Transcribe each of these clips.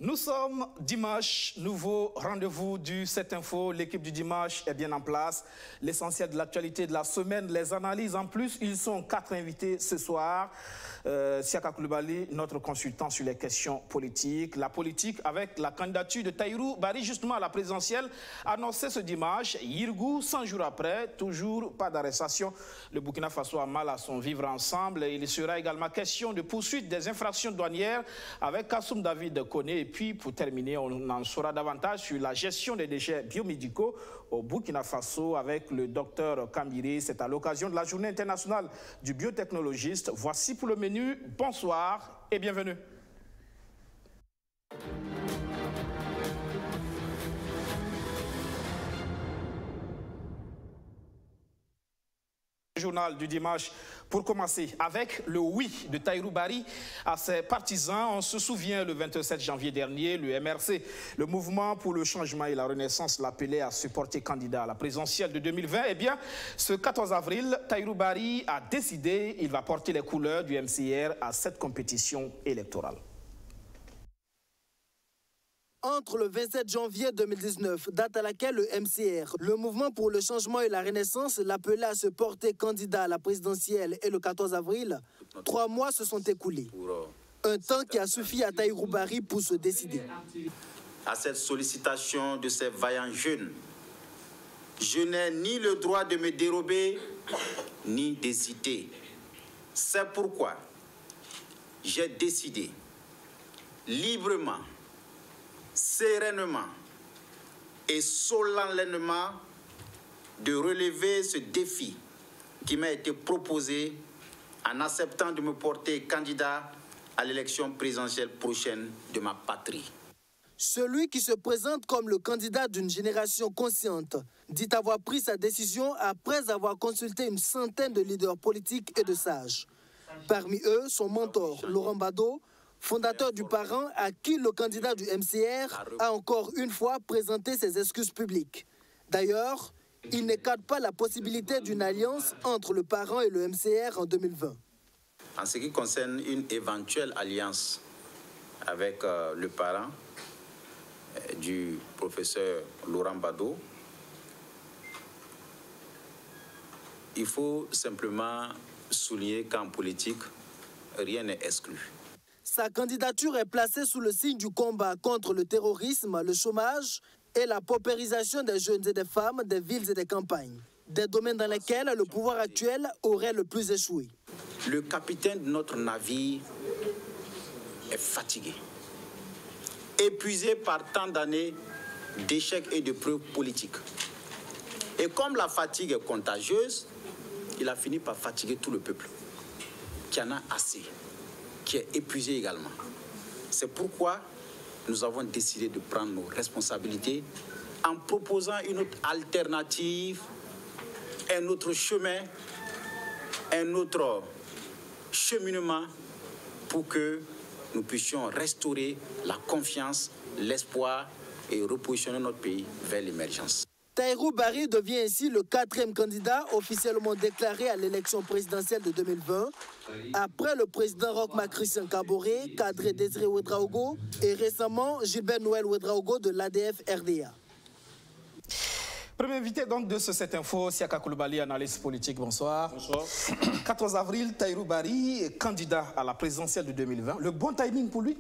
Nous sommes dimanche, nouveau rendez-vous du 7 Info. L'équipe du dimanche est bien en place. L'essentiel de l'actualité de la semaine, les analyses en plus. Ils sont 4 invités ce soir. Siaka Coulibaly, notre consultant sur les questions politiques. La politique avec la candidature de Tahirou Barry justement à la présidentielle annoncée ce dimanche. Yirgou, 100 jours après, toujours pas d'arrestation. Le Burkina Faso a mal à son vivre ensemble. Il sera également question de poursuite des infractions douanières avec Kassoum David Koné. Et puis, pour terminer, on en saura davantage sur la gestion des déchets biomédicaux au Burkina Faso avec le docteur Kambiri. C'est à l'occasion de la journée internationale du biotechnologiste. Voici pour le menu. Bonsoir et bienvenue. Journal du dimanche pour commencer avec le oui de Tahirou Barry à ses partisans. On se souvient le 27 janvier dernier, le MRC, le mouvement pour le changement et la renaissance, l'appelait à se porter candidat à la présidentielle de 2020. Eh bien, ce 14 avril, Tahirou Barry a décidé, il va porter les couleurs du MCR à cette compétition électorale. Entre le 27 janvier 2019, date à laquelle le MCR, le Mouvement pour le changement et la renaissance, l'appelait à se porter candidat à la présidentielle, et le 14 avril, 3 mois se sont écoulés. Un temps qui a suffi à Tahirou Barry pour se décider. À cette sollicitation de ces vaillants jeunes, je n'ai ni le droit de me dérober, ni d'hésiter. C'est pourquoi j'ai décidé librement, sereinement et solennellement de relever ce défi qui m'a été proposé en acceptant de me porter candidat à l'élection présidentielle prochaine de ma patrie. Celui qui se présente comme le candidat d'une génération consciente dit avoir pris sa décision après avoir consulté une centaine de leaders politiques et de sages. Parmi eux, son mentor, Laurent Bado, fondateur du Parent, à qui le candidat du MCR a encore une fois présenté ses excuses publiques. D'ailleurs, il n'écarte pas la possibilité d'une alliance entre le Parent et le MCR en 2020. En ce qui concerne une éventuelle alliance avec le Parent du professeur Laurent Bado, il faut simplement souligner qu'en politique, rien n'est exclu. Sa candidature est placée sous le signe du combat contre le terrorisme, le chômage et la paupérisation des jeunes et des femmes, des villes et des campagnes. Des domaines dans lesquels le pouvoir actuel aurait le plus échoué. Le capitaine de notre navire est fatigué, épuisé par tant d'années d'échecs et de preuves politiques. Et comme la fatigue est contagieuse, il a fini par fatiguer tout le peuple, qui en a assez, qui est épuisé également. C'est pourquoi nous avons décidé de prendre nos responsabilités en proposant une autre alternative, un autre chemin, un autre cheminement pour que nous puissions restaurer la confiance, l'espoir et repositionner notre pays vers l'émergence. Tahirou Barry devient ainsi le 4e candidat officiellement déclaré à l'élection présidentielle de 2020, après le président Roch-Marc Christian Kaboré, cadré Désiré Ouédraogo et récemment Gilbert Noël Ouédraogo de l'ADF-RDA. Premier invité donc de ce 7 Info, Siaka Coulibaly, analyste politique. Bonsoir. Bonsoir. 14 avril, Tahirou Barry, candidat à la présidentielle de 2020. Le bon timing pour lui?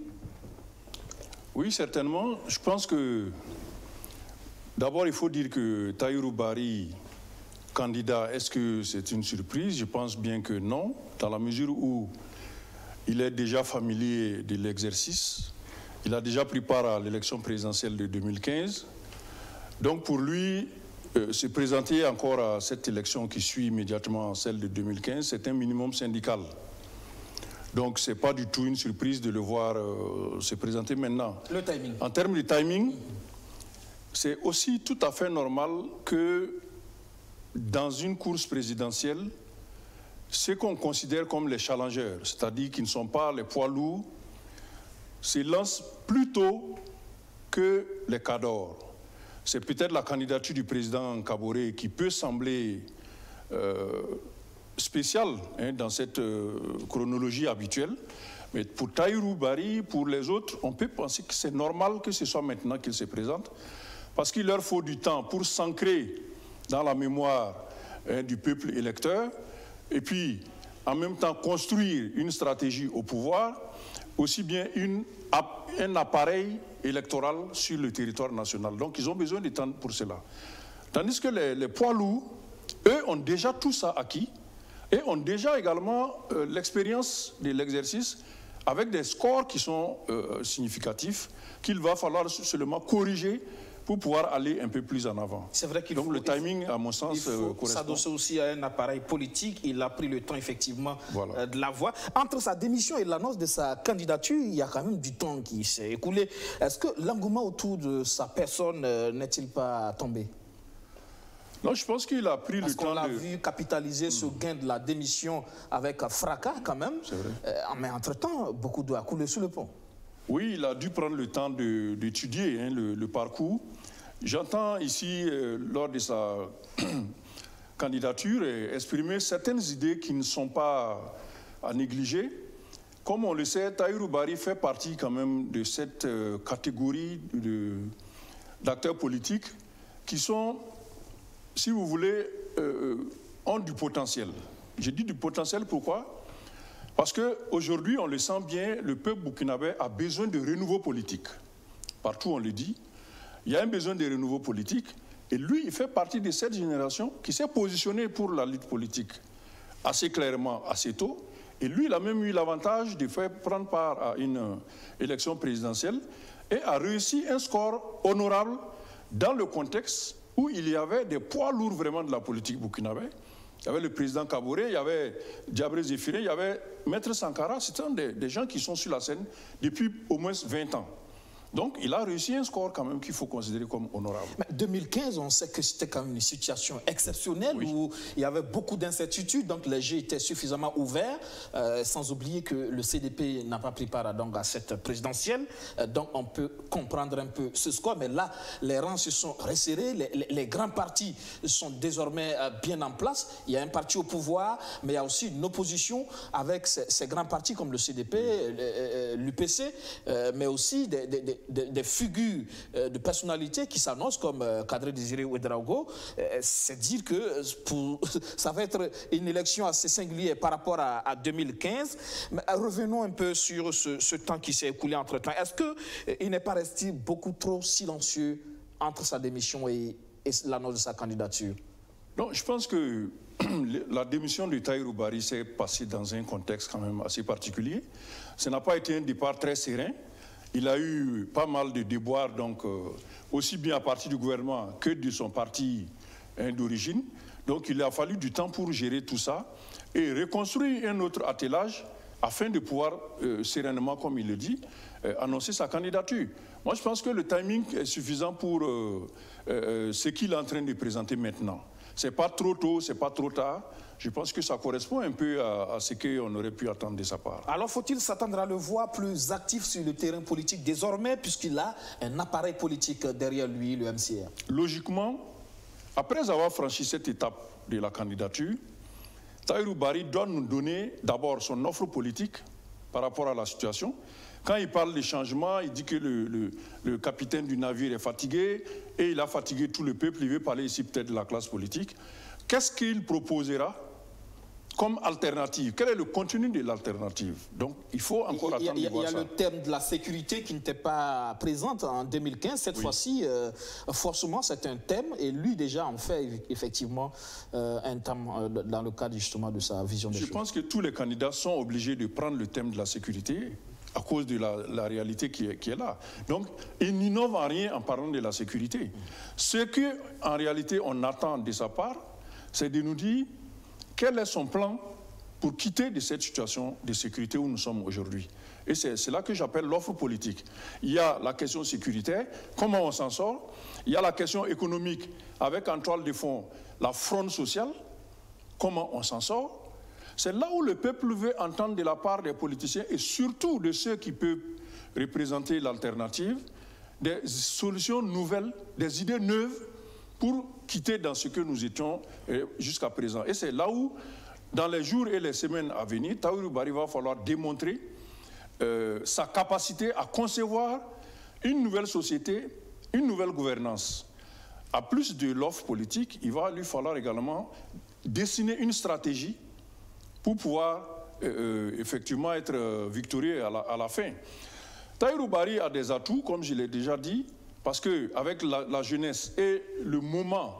Oui, certainement. Je pense que d'abord, il faut dire que Tahirou Barry, candidat, est-ce que c'est une surprise? Je pense bien que non, dans la mesure où il est déjà familier de l'exercice. Il a déjà pris part à l'élection présidentielle de 2015. Donc pour lui, se présenter encore à cette élection qui suit immédiatement celle de 2015, c'est un minimum syndical. Donc ce n'est pas du tout une surprise de le voir se présenter maintenant. Le timing. En termes de timing, c'est aussi tout à fait normal que dans une course présidentielle, ceux qu'on considère comme les challengers, c'est-à-dire qui ne sont pas les poids lourds, se lancent plus tôt que les cadors. C'est peut-être la candidature du président Kaboré qui peut sembler spécial dans cette chronologie habituelle. Mais pour Tahirou Barry, pour les autres, on peut penser que c'est normal que ce soit maintenant qu'ils se présentent, parce qu'il leur faut du temps pour s'ancrer dans la mémoire du peuple électeur, et puis en même temps construire une stratégie au pouvoir, aussi bien un appareil électoral sur le territoire national. Donc ils ont besoin de temps pour cela. Tandis que les poids lourds, eux, ont déjà tout ça acquis, et ont déjà également l'expérience de l'exercice, avec des scores qui sont significatifs, qu'il va falloir seulement corriger pour pouvoir aller un peu plus en avant. C'est vrai qu'il Donc faut, le timing, à mon sens, correspond. correspond. S'adosser aussi à un appareil politique. Il a pris le temps, effectivement, Voilà. de la voir. Entre sa démission et l'annonce de sa candidature, il y a quand même du temps qui s'est écoulé. Est-ce que l'engouement autour de sa personne n'est-il pas tombé? Non, je pense qu'il a pris Parce le temps qu'on l'a de... vu capitaliser ce gain de la démission avec fracas quand même. C'est vrai. Mais entre-temps, beaucoup d'eau a coulé sous le pont. Oui, il a dû prendre le temps d'étudier le parcours. J'entends ici, lors de sa candidature, exprimer certaines idées qui ne sont pas à négliger. Comme on le sait, Tahirou Barry fait partie quand même de cette catégorie d'acteurs politiques qui sont, si vous voulez, ont du potentiel. Je dis du potentiel, pourquoi ? Parce qu'aujourd'hui, on le sent bien, le peuple burkinabé a besoin de renouveau politique. Partout, on le dit. Il y a un besoin de renouveau politique. Et lui, il fait partie de cette génération qui s'est positionnée pour la lutte politique assez clairement, assez tôt. Et lui, il a même eu l'avantage de faire prendre part à une élection présidentielle et a réussi un score honorable dans le contexte où il y avait des poids lourds vraiment de la politique burkinabé. Il y avait le président Kaboré, il y avait Diabré Zéphiré, il y avait Maître Sankara. Ce sont des gens qui sont sur la scène depuis au moins 20 ans. Donc, il a réussi un score quand même qu'il faut considérer comme honorable. Mais 2015, on sait que c'était quand même une situation exceptionnelle où il y avait beaucoup d'incertitudes, donc les jeux étaient suffisamment ouverts, sans oublier que le CDP n'a pas pris part donc, à cette présidentielle, donc on peut comprendre un peu ce score, mais là, les rangs se sont resserrés, les grands partis sont désormais bien en place, il y a un parti au pouvoir, mais il y a aussi une opposition avec ces grands partis comme le CDP, l'UPC, mais aussi des figures de personnalité qui s'annoncent comme Kadri Désiré Ouedraogo. C'est dire que ça va être une élection assez singulière par rapport à 2015. Mais revenons un peu sur ce temps qui s'est écoulé entre-temps. Est-ce qu'il n'est pas resté beaucoup trop silencieux entre sa démission et l'annonce de sa candidature? Non, je pense que la démission de Tahirou Barry s'est passée dans un contexte quand même assez particulier. Ce n'a pas été un départ très serein. Il a eu pas mal de déboires, donc, aussi bien à partir du gouvernement que de son parti d'origine. Donc il a fallu du temps pour gérer tout ça et reconstruire un autre attelage afin de pouvoir sereinement, comme il le dit, annoncer sa candidature. Moi, je pense que le timing est suffisant pour ce qu'il est en train de présenter maintenant. Ce n'est pas trop tôt, ce n'est pas trop tard. Je pense que ça correspond un peu à ce qu'on aurait pu attendre de sa part. Alors faut-il s'attendre à le voir plus actif sur le terrain politique désormais, puisqu'il a un appareil politique derrière lui, le MCR? Logiquement, après avoir franchi cette étape de la candidature, Tahirou Barry doit nous donner d'abord son offre politique par rapport à la situation. Quand il parle des changements, il dit que le capitaine du navire est fatigué et il a fatigué tout le peuple. Il veut parler ici peut-être de la classe politique. Qu'est-ce qu'il proposera comme alternative? Quel est le contenu de l'alternative? Donc, il faut encore attendre de voir ça. Il y a le thème de la sécurité qui n'était pas présente en 2015. Cette fois-ci, forcément, c'est un thème. Et lui, déjà, en fait effectivement un thème dans le cadre justement de sa vision des choses. Je pense que tous les candidats sont obligés de prendre le thème de la sécurité à cause de la réalité qui est là. Donc, ils n'innovent en rien en parlant de la sécurité. Ce qu'en réalité, on attend de sa part, c'est de nous dire quel est son plan pour quitter de cette situation de sécurité où nous sommes aujourd'hui. Et c'est là que j'appelle l'offre politique. Il y a la question sécuritaire, comment on s'en sort. Il y a la question économique, avec en toile de fond la fraude sociale, comment on s'en sort. C'est là où le peuple veut entendre de la part des politiciens et surtout de ceux qui peuvent représenter l'alternative, des solutions nouvelles, des idées neuves pour quitter dans ce que nous étions jusqu'à présent. Et c'est là où dans les jours et les semaines à venir, Tahirou Barry va falloir démontrer sa capacité à concevoir une nouvelle société, une nouvelle gouvernance. À plus de l'offre politique, il va lui falloir également dessiner une stratégie pour pouvoir effectivement être victorieux à la fin. Tahirou Barry a des atouts, comme je l'ai déjà dit, parce qu'avec la jeunesse et le moment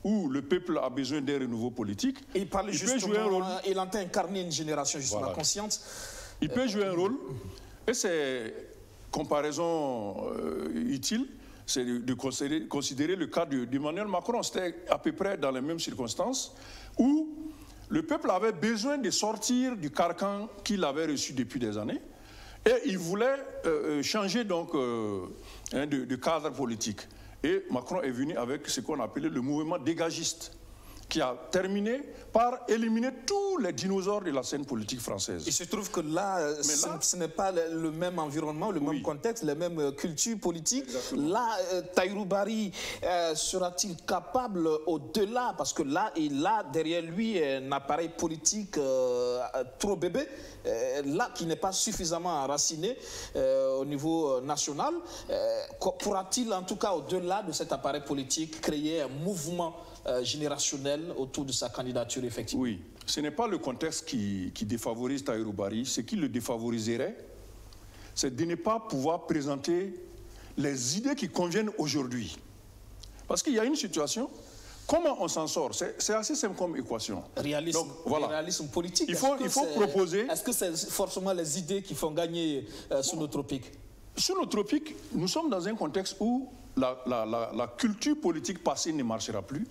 où le peuple a besoin d'un renouveau politique, il parle justement, peut jouer un rôle. Il entend incarner une génération justement consciente. Il peut jouer un rôle, et c'est comparaison utile, c'est de considérer le cas d'Emmanuel Macron. C'était à peu près dans les mêmes circonstances, où le peuple avait besoin de sortir du carcan qu'il avait reçu depuis des années, et il voulait changer donc de cadre politique. Et Macron est venu avec ce qu'on appelait le mouvement dégagiste, qui a terminé par éliminer tous les dinosaures de la scène politique française. Il se trouve que là, ce n'est pas le même environnement, le même contexte, les mêmes cultures politiques. Exactement. Là, Tahirou Barry sera-t-il capable au-delà, parce que là, il a derrière lui un appareil politique trop bébé, là, qui n'est pas suffisamment enraciné au niveau national. Pourra-t-il, en tout cas, au-delà de cet appareil politique, créer un mouvement générationnel autour de sa candidature effective? Oui, ce n'est pas le contexte qui défavorise Tahirou Barry. Ce qui le défavoriserait, c'est de ne pas pouvoir présenter les idées qui conviennent aujourd'hui. Parce qu'il y a une situation, comment on s'en sort? C'est assez simple comme équation. Réalisme, donc, voilà. Réalisme politique. Il faut proposer... Est-ce que c'est forcément les idées qui font gagner sous nos tropiques? Sous nos tropiques, nous sommes dans un contexte où la culture politique passée ne marchera plus.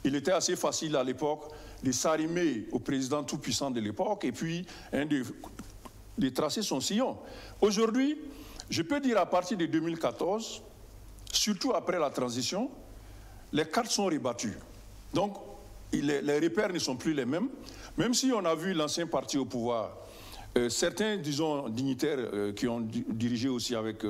Il était assez facile à l'époque de s'arrimer au président tout-puissant de l'époque et puis de tracer son sillon. Aujourd'hui, je peux dire à partir de 2014, surtout après la transition, les cartes sont rebattues. Donc, les repères ne sont plus les mêmes. Même si on a vu l'ancien parti au pouvoir, certains, disons, dignitaires qui ont dirigé aussi avec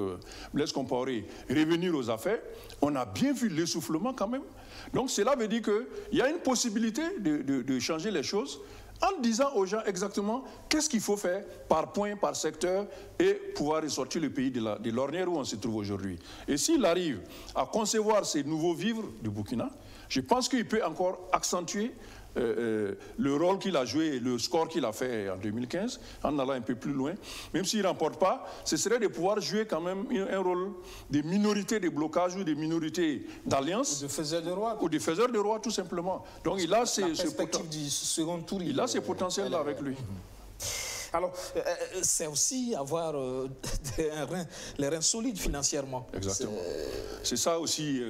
Blaise Compaoré revenir aux affaires, on a bien vu l'essoufflement quand même. Donc cela veut dire qu'il y a une possibilité de changer les choses en disant aux gens exactement qu'est-ce qu'il faut faire par point, par secteur et pouvoir ressortir le pays de l'ornière où on se trouve aujourd'hui. Et s'il arrive à concevoir ces nouveaux vivres du Burkina, je pense qu'il peut encore accentuer le rôle qu'il a joué, le score qu'il a fait en 2015, en allant un peu plus loin. Même s'il ne remporte pas, ce serait de pouvoir jouer quand même un rôle de minorité de blocage ou de minorité d'alliance. Ou de faiseur de roi. Ou de faiseur de roi, tout simplement. Donc il a ces du second tour. Il a ces potentiels-là avec lui. Alors, c'est aussi avoir les reins solides financièrement. Exactement. C'est ça aussi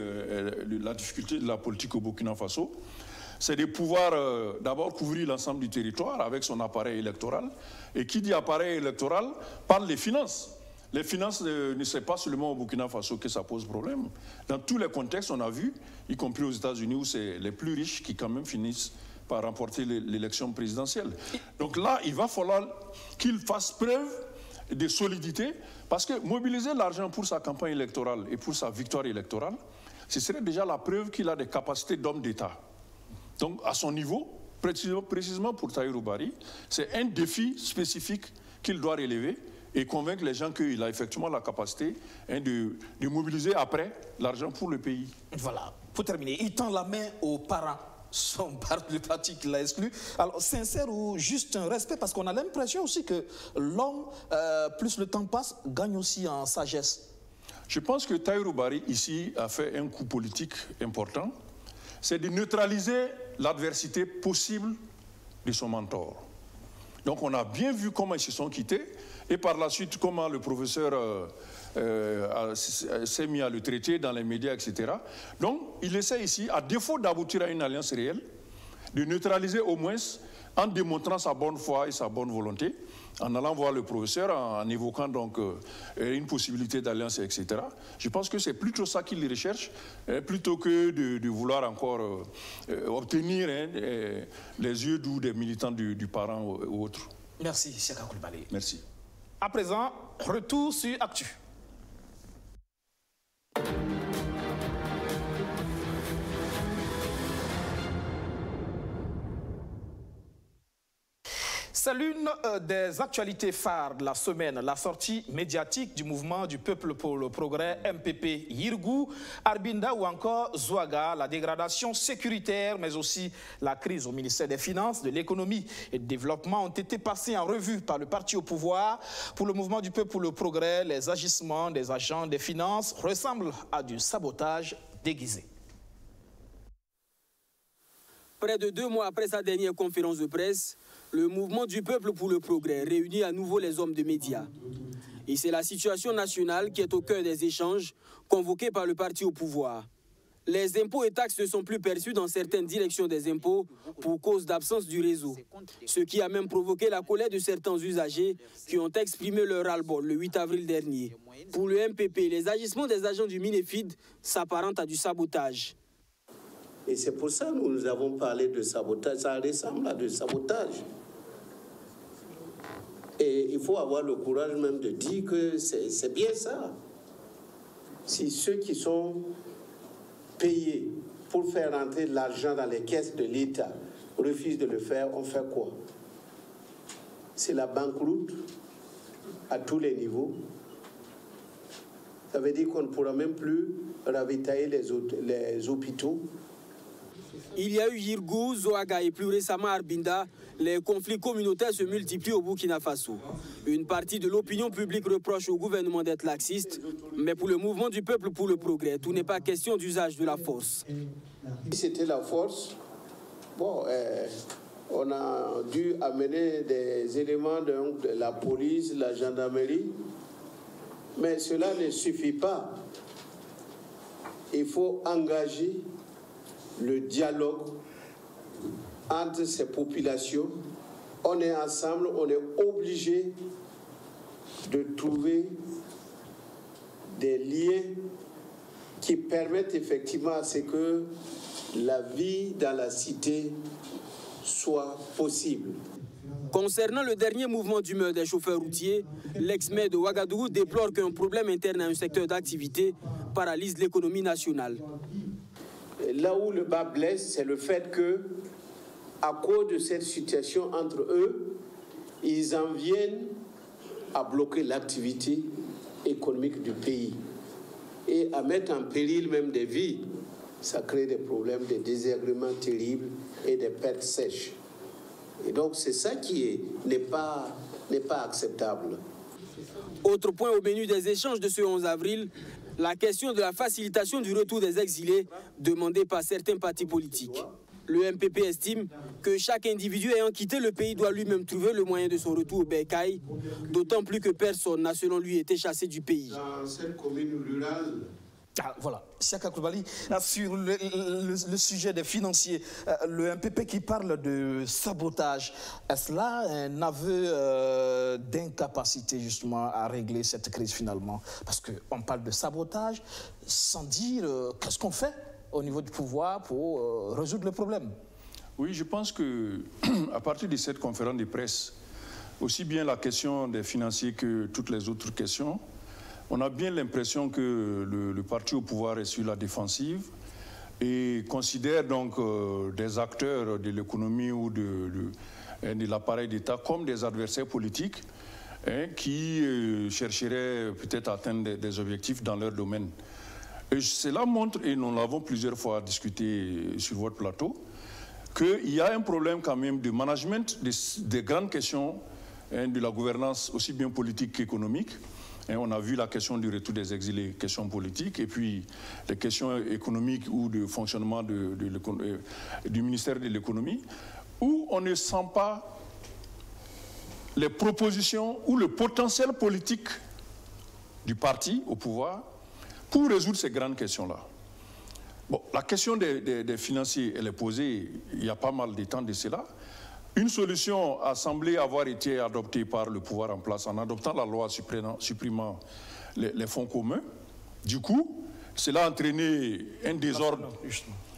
la difficulté de la politique au Burkina Faso. C'est de pouvoir d'abord couvrir l'ensemble du territoire avec son appareil électoral. Et qui dit appareil électoral parle des finances. Les finances, ne c'est pas seulement au Burkina Faso que ça pose problème. Dans tous les contextes, on a vu, y compris aux États-Unis, où c'est les plus riches qui quand même finissent par remporter l'élection présidentielle. Donc là, il va falloir qu'il fasse preuve de solidité, parce que mobiliser l'argent pour sa campagne électorale et pour sa victoire électorale, ce serait déjà la preuve qu'il a des capacités d'homme d'État. Donc, à son niveau, précisément pour Tahirou Barry, c'est un défi spécifique qu'il doit relever et convaincre les gens qu'il a effectivement la capacité de mobiliser après l'argent pour le pays. Voilà. Pour terminer, il tend la main aux parents. Son parti qui l'a exclu. Alors, sincère ou juste un respect, parce qu'on a l'impression aussi que l'homme, plus le temps passe, gagne aussi en sagesse. Je pense que Tahirou Barry, ici, a fait un coup politique important. C'est de neutraliser l'adversité possible de son mentor. Donc on a bien vu comment ils se sont quittés et par la suite comment le professeur s'est mis à le traiter dans les médias, etc. Donc il essaie ici, à défaut d'aboutir à une alliance réelle, de neutraliser au moins en démontrant sa bonne foi et sa bonne volonté, en allant voir le professeur, en évoquant donc une possibilité d'alliance, etc. Je pense que c'est plutôt ça qu'il recherche, plutôt que de vouloir encore obtenir les yeux doux des militants du parent ou autres. Merci, Siaka Coulibaly. Merci. À présent, retour sur Actu. C'est l'une des actualités phares de la semaine, la sortie médiatique du mouvement du peuple pour le progrès, MPP Yirgou, Arbinda ou encore Zouaga, la dégradation sécuritaire, mais aussi la crise au ministère des Finances, de l'économie et du développement ont été passés en revue par le parti au pouvoir. Pour le mouvement du peuple pour le progrès, les agissements des agents des finances ressemblent à du sabotage déguisé. Près de 2 mois après sa dernière conférence de presse, le mouvement du peuple pour le progrès réunit à nouveau les hommes de médias. Et c'est la situation nationale qui est au cœur des échanges convoqués par le parti au pouvoir. Les impôts et taxes ne sont plus perçus dans certaines directions des impôts pour cause d'absence du réseau. Ce qui a même provoqué la colère de certains usagers qui ont exprimé leur ras-le-bol le 8 avril dernier. Pour le MPP, les agissements des agents du Minefid s'apparentent à du sabotage. Et c'est pour ça que nous avons parlé de sabotage. Ça ressemble à du sabotage. Et il faut avoir le courage même de dire que c'est bien ça. Si ceux qui sont payés pour faire rentrer de l'argent dans les caisses de l'État refusent de le faire, on fait quoi? C'est la banqueroute à tous les niveaux. Ça veut dire qu'on ne pourra même plus ravitailler les hôpitaux. Il y a eu Yirgou, Zouaga et plus récemment Arbinda. Les conflits communautaires se multiplient au Burkina Faso. Une partie de l'opinion publique reproche au gouvernement d'être laxiste, mais pour le mouvement du peuple pour le progrès, tout n'est pas question d'usage de la force. Si c'était la force, bon, on a dû amener des éléments de la police, la gendarmerie, mais cela ne suffit pas. Il faut engager le dialogue entre ces populations. On est ensemble, on est obligé de trouver des liens qui permettent effectivement à ce que la vie dans la cité soit possible. Concernant le dernier mouvement d'humeur des chauffeurs routiers, l'ex-maire de Ouagadougou déplore qu'un problème interne à un secteur d'activité paralyse l'économie nationale. Là où le bas blesse, c'est le fait que, à cause de cette situation entre eux, ils en viennent à bloquer l'activité économique du pays et à mettre en péril même des vies. Ça crée des problèmes, des désagréments terribles et des pertes sèches. Et donc c'est ça qui n'est pas acceptable. Autre point au menu des échanges de ce 11 avril, la question de la facilitation du retour des exilés demandée par certains partis politiques. Le MPP estime que chaque individu ayant quitté le pays doit lui-même trouver le moyen de son retour au bercail, d'autant plus que personne n'a selon lui été chassé du pays. Dans cette commune rurale, voilà, Siaka Koulibaly, sur le sujet des financiers, le MPP qui parle de sabotage, est-ce là un aveu d'incapacité justement à régler cette crise finalement? Parce qu'on parle de sabotage sans dire qu'est-ce qu'on fait au niveau du pouvoir pour résoudre le problème. Oui, je pense qu'à partir de cette conférence de presse, aussi bien la question des financiers que toutes les autres questions, on a bien l'impression que le parti au pouvoir est sur la défensive et considère donc des acteurs de l'économie ou de l'appareil d'État comme des adversaires politiques qui chercheraient peut-être à atteindre des objectifs dans leur domaine. Et cela montre, et nous l'avons plusieurs fois discuté sur votre plateau, qu'il y a un problème quand même de management des grandes questions de la gouvernance aussi bien politique qu'économique. On a vu la question du retour des exilés, question politique, et puis les questions économiques ou de fonctionnement du ministère de l'économie, où on ne sent pas les propositions ou le potentiel politique du parti au pouvoir pour résoudre ces grandes questions-là. Bon, la question des financiers, elle est posée il y a pas mal de temps de cela. Une solution a semblé avoir été adoptée par le pouvoir en place en adoptant la loi supprimant les fonds communs. Du coup, cela a entraîné un désordre,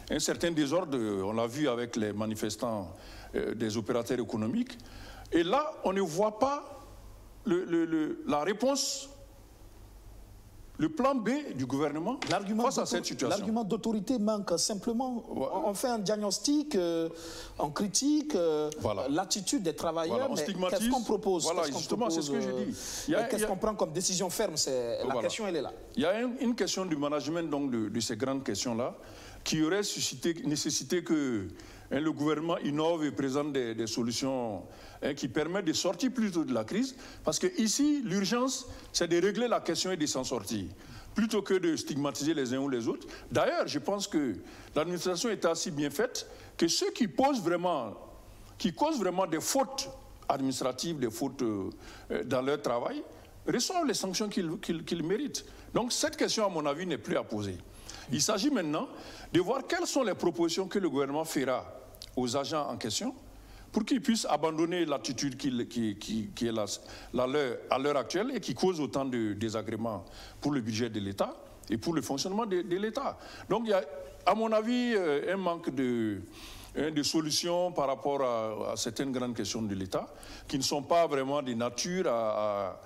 un certain désordre, on l'a vu avec les manifestants des opérateurs économiques. Et là, on ne voit pas la réponse le plan B du gouvernement face à cette situation. L'argument d'autorité manque simplement. On fait un diagnostic, on critique l'attitude des travailleurs, mais qu'est-ce qu'on propose? Voilà, justement, c'est ce que je dis. Qu'est-ce qu'on prend comme décision ferme? La question, elle est là. Il y a une question du management donc, de ces grandes questions-là qui aurait nécessité que le gouvernement innove et présente des solutions qui permettent de sortir plutôt de la crise. Parce que ici, l'urgence, c'est de régler la question et de s'en sortir, plutôt que de stigmatiser les uns ou les autres. D'ailleurs, je pense que l'administration est assez bien faite que ceux qui causent vraiment des fautes administratives, des fautes dans leur travail, reçoivent les sanctions qu'ils méritent. Donc cette question, à mon avis, n'est plus à poser. Il s'agit maintenant de voir quelles sont les propositions que le gouvernement fera aux agents en question pour qu'ils puissent abandonner l'attitude qui est la leur à l'heure actuelle et qui cause autant de désagréments pour le budget de l'État et pour le fonctionnement de l'État. Donc il y a, à mon avis, un manque de solutions par rapport à certaines grandes questions de l'État qui ne sont pas vraiment de nature à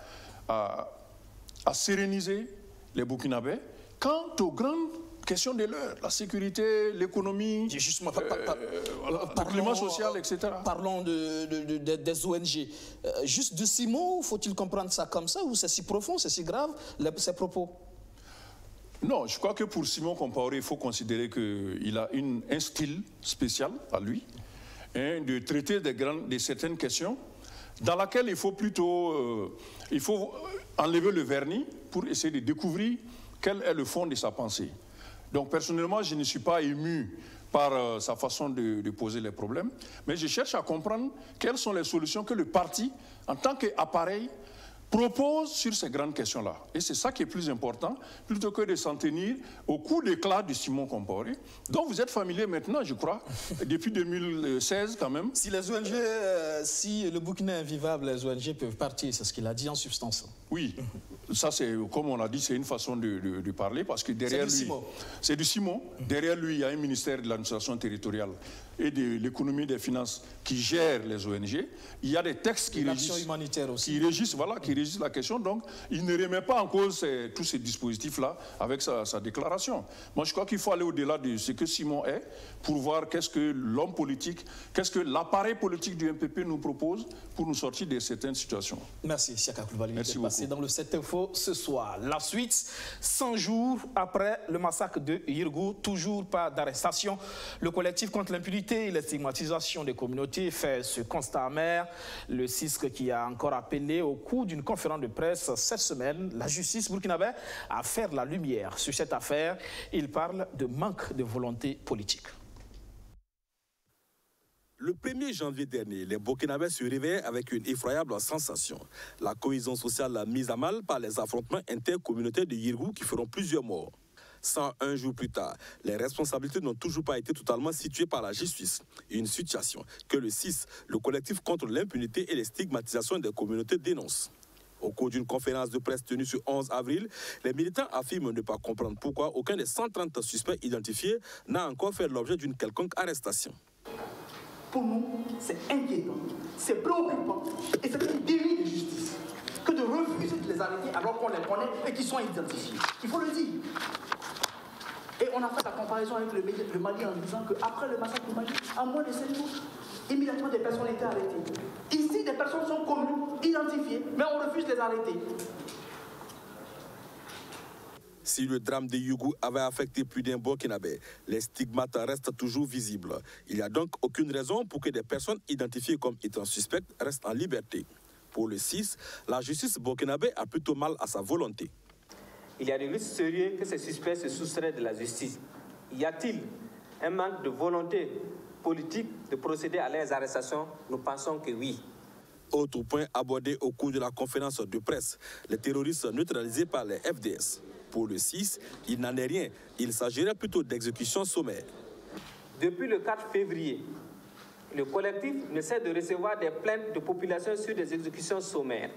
séréniser les Burkinabés. Quant aux grandes questions de l'heure, la sécurité, l'économie, le climat social, etc. Parlons des ONG. Juste de 6 mots, faut-il comprendre ça comme ça ou c'est si profond, c'est si grave, ces propos? Non, je crois que pour Simon Compaoré, il faut considérer qu'il a un style spécial à lui, de traiter de certaines questions dans laquelle il faut plutôt enlever le vernis pour essayer de découvrir quel est le fond de sa pensée. Donc personnellement, je ne suis pas ému par sa façon de poser les problèmes, mais je cherche à comprendre quelles sont les solutions que le parti, en tant qu'appareil, propose sur ces grandes questions-là. Et c'est ça qui est plus important, plutôt que de s'en tenir au coup d'éclat de Simon Compaoré, dont vous êtes familier maintenant, je crois, depuis 2016 quand même. Si les ONG, si le Burkina est invivable, les ONG peuvent partir, c'est ce qu'il a dit en substance. Oui, ça c'est, comme on a dit, c'est une façon de parler, parce que derrière lui... C'est du Simon. Derrière lui, il y a un ministère de l'administration territoriale et de l'économie et des finances qui gère les ONG. Il y a des textes qui régissent la question. Donc, il ne remet pas en cause tous ces dispositifs-là avec sa déclaration. Moi, je crois qu'il faut aller au-delà de ce que Simon est pour voir qu'est-ce que l'homme politique, qu'est-ce que l'appareil politique du MPP nous propose pour nous sortir de certaines situations. Merci, Siaka Coulibaly. Merci beaucoup. Passé dans le 7 Info ce soir. La suite, 100 jours après le massacre de Yirgou, toujours pas d'arrestation. Le collectif contre l'impunité et la stigmatisation des communautés fait ce constat amer. Le CISC qui a encore appelé au cours d'une conférence de presse cette semaine la justice burkinabé à faire la lumière sur cette affaire. Il parle de manque de volonté politique. Le 1er janvier dernier, les Burkinabés se réveillaient avec une effroyable sensation. La cohésion sociale mise à mal par les affrontements intercommunautaires de Yirgou qui feront plusieurs morts. 101 jours plus tard, les responsabilités n'ont toujours pas été totalement situées par la justice. Une situation que le CIS, le collectif contre l'impunité et les stigmatisations des communautés, dénonce. Au cours d'une conférence de presse tenue ce 11 avril, les militants affirment ne pas comprendre pourquoi aucun des 130 suspects identifiés n'a encore fait l'objet d'une quelconque arrestation. Pour nous, c'est inquiétant, c'est préoccupant et c'est un délit de justice que de refuser de les arrêter alors qu'on les connaît et qu'ils sont identifiés. Il faut le dire. Et on a fait la comparaison avec le Mali en disant qu'après le massacre du Mali, en moins de 7 jours, immédiatement des personnes étaient arrêtées. Ici, des personnes sont connues, identifiées, mais on refuse de les arrêter. Si le drame de Yirgou avait affecté plus d'un Burkinabé, les stigmates restent toujours visibles. Il n'y a donc aucune raison pour que des personnes identifiées comme étant suspectes restent en liberté. Pour le CIS, la justice burkinabé a plutôt mal à sa volonté. Il y a des risques sérieux que ces suspects se soustraient de la justice. Y a-t-il un manque de volonté politique de procéder à leurs arrestations? Nous pensons que oui. Autre point abordé au cours de la conférence de presse, les terroristes neutralisés par les FDS. Pour le CIS, il n'en est rien. Il s'agirait plutôt d'exécutions sommaires. Depuis le 4 février, le collectif ne cesse de recevoir des plaintes de populations sur des exécutions sommaires.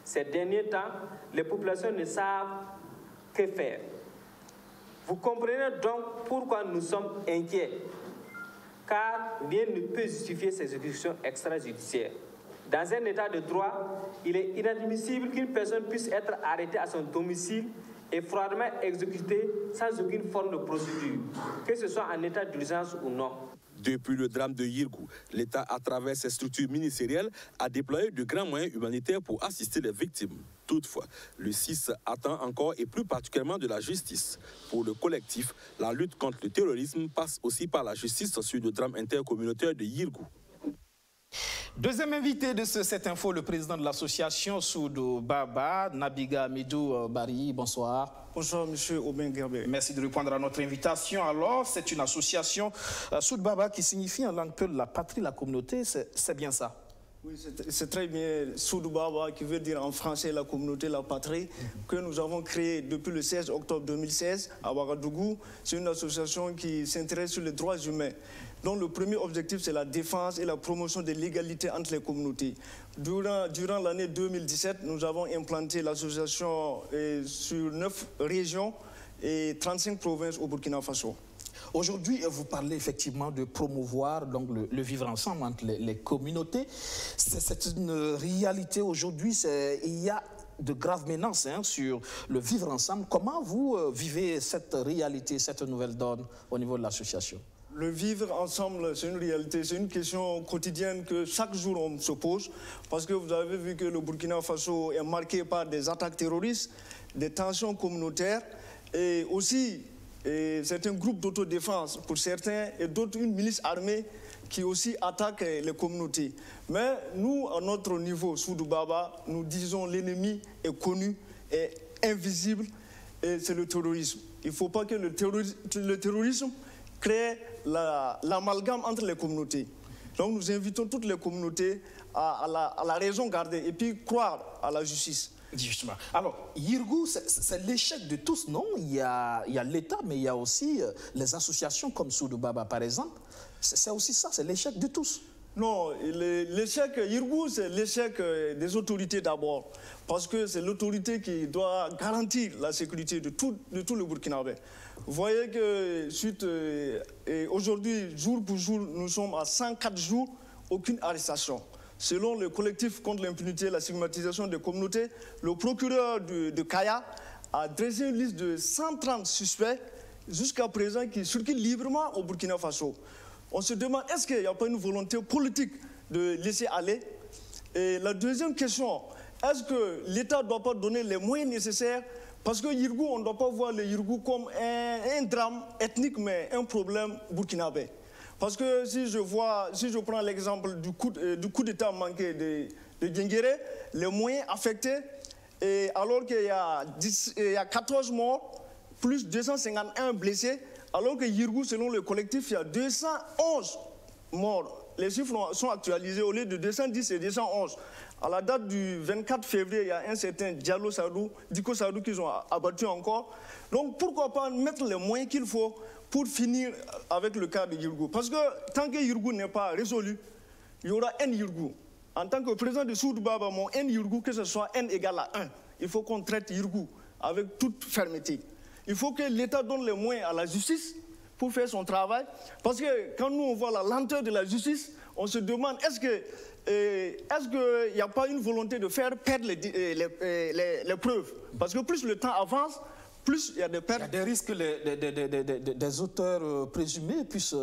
Ces derniers temps, les populations ne savent que faire. Vous comprenez donc pourquoi nous sommes inquiets, car rien ne peut justifier ces exécutions extrajudiciaires. Dans un état de droit, il est inadmissible qu'une personne puisse être arrêtée à son domicile est froidement exécuté sans aucune forme de procédure, que ce soit en état d'urgence ou non. Depuis le drame de Yirgou, l'État, à travers ses structures ministérielles, a déployé de grands moyens humanitaires pour assister les victimes. Toutefois, le 6 attend encore et plus particulièrement de la justice. Pour le collectif, la lutte contre le terrorisme passe aussi par la justice sur le drame intercommunautaire de Yirgou. Deuxième invité de ce 7 Info, le président de l'association Soudou Baba, Nabiga Amidou Bari. Bonsoir. Bonsoir, monsieur Aubin Gerber. Merci de répondre à notre invitation. Alors, c'est une association Soudou Baba qui signifie en langue peul la patrie, la communauté. C'est bien ça? Oui, c'est très bien. Soudou Baba, qui veut dire en français la communauté, la patrie, que nous avons créé depuis le 16 octobre 2016 à Ouagadougou. C'est une association qui s'intéresse sur les droits humains. Donc le premier objectif, c'est la défense et la promotion de l'égalité entre les communautés. Durant l'année 2017, nous avons implanté l'association sur 9 régions et 35 provinces au Burkina Faso. Aujourd'hui, vous parlez effectivement de promouvoir donc, le vivre ensemble entre les communautés. C'est une réalité aujourd'hui. Il y a de graves menaces sur le vivre ensemble. Comment vous vivez cette réalité, cette nouvelle donne au niveau de l'association? Le vivre ensemble, c'est une réalité, c'est une question quotidienne que chaque jour on se pose, parce que vous avez vu que le Burkina Faso est marqué par des attaques terroristes, des tensions communautaires, et aussi certains groupes d'autodéfense pour certains, et d'autres une milice armée qui aussi attaque les communautés. Mais nous, à notre niveau, Soudou Baba, nous disons l'ennemi est connu, est invisible, et c'est le terrorisme. Il ne faut pas que le terrorisme crée l'amalgame entre les communautés. Donc nous invitons toutes les communautés à la raison garder et puis croire à la justice. Justement. Alors, Yirgou, c'est l'échec de tous, non? Il y a l'État, mais il y a aussi les associations comme Soudou Baba, par exemple. C'est aussi ça, c'est l'échec de tous. Non, l'échec Yirgou, c'est l'échec des autorités d'abord. Parce que c'est l'autorité qui doit garantir la sécurité de tout le Burkinabé. Vous voyez que aujourd'hui, jour pour jour, nous sommes à 104 jours, aucune arrestation. Selon le collectif contre l'impunité et la stigmatisation des communautés, le procureur de Kaya a dressé une liste de 130 suspects jusqu'à présent qui circulent librement au Burkina Faso. On se demande, est-ce qu'il n'y a pas une volonté politique de laisser aller? Et la deuxième question, est-ce que l'État ne doit pas donner les moyens nécessaires? Parce que Yirgou, on ne doit pas voir le Yirgou comme un drame ethnique, mais un problème burkinabé. Parce que si je prends l'exemple du coup d'État manqué de Djenguéré, les moyens affectés, et alors qu'il y a 14 morts, plus 251 blessés, alors que Yirgou, selon le collectif, il y a 211 morts. Les chiffres sont actualisés au lieu de 210 et 211. À la date du 24 février, il y a un certain Diallo Sadou, Diko Sadou qu'ils ont abattu encore. Donc pourquoi pas mettre les moyens qu'il faut pour finir avec le cas de Yirgou? Parce que tant que Yirgou n'est pas résolu, il y aura un Yirgou. En tant que président de Soudou Baba, mon un Yirgou, que ce soit n égale à 1, il faut qu'on traite Yirgou avec toute fermeté. Il faut que l'État donne les moyens à la justice pour faire son travail. Parce que quand nous on voit la lenteur de la justice, on se demande est-ce qu'il n'y a pas une volonté de faire perdre les preuves? Parce que plus le temps avance, plus il y a des pertes. Il y a des risques que des auteurs présumés puissent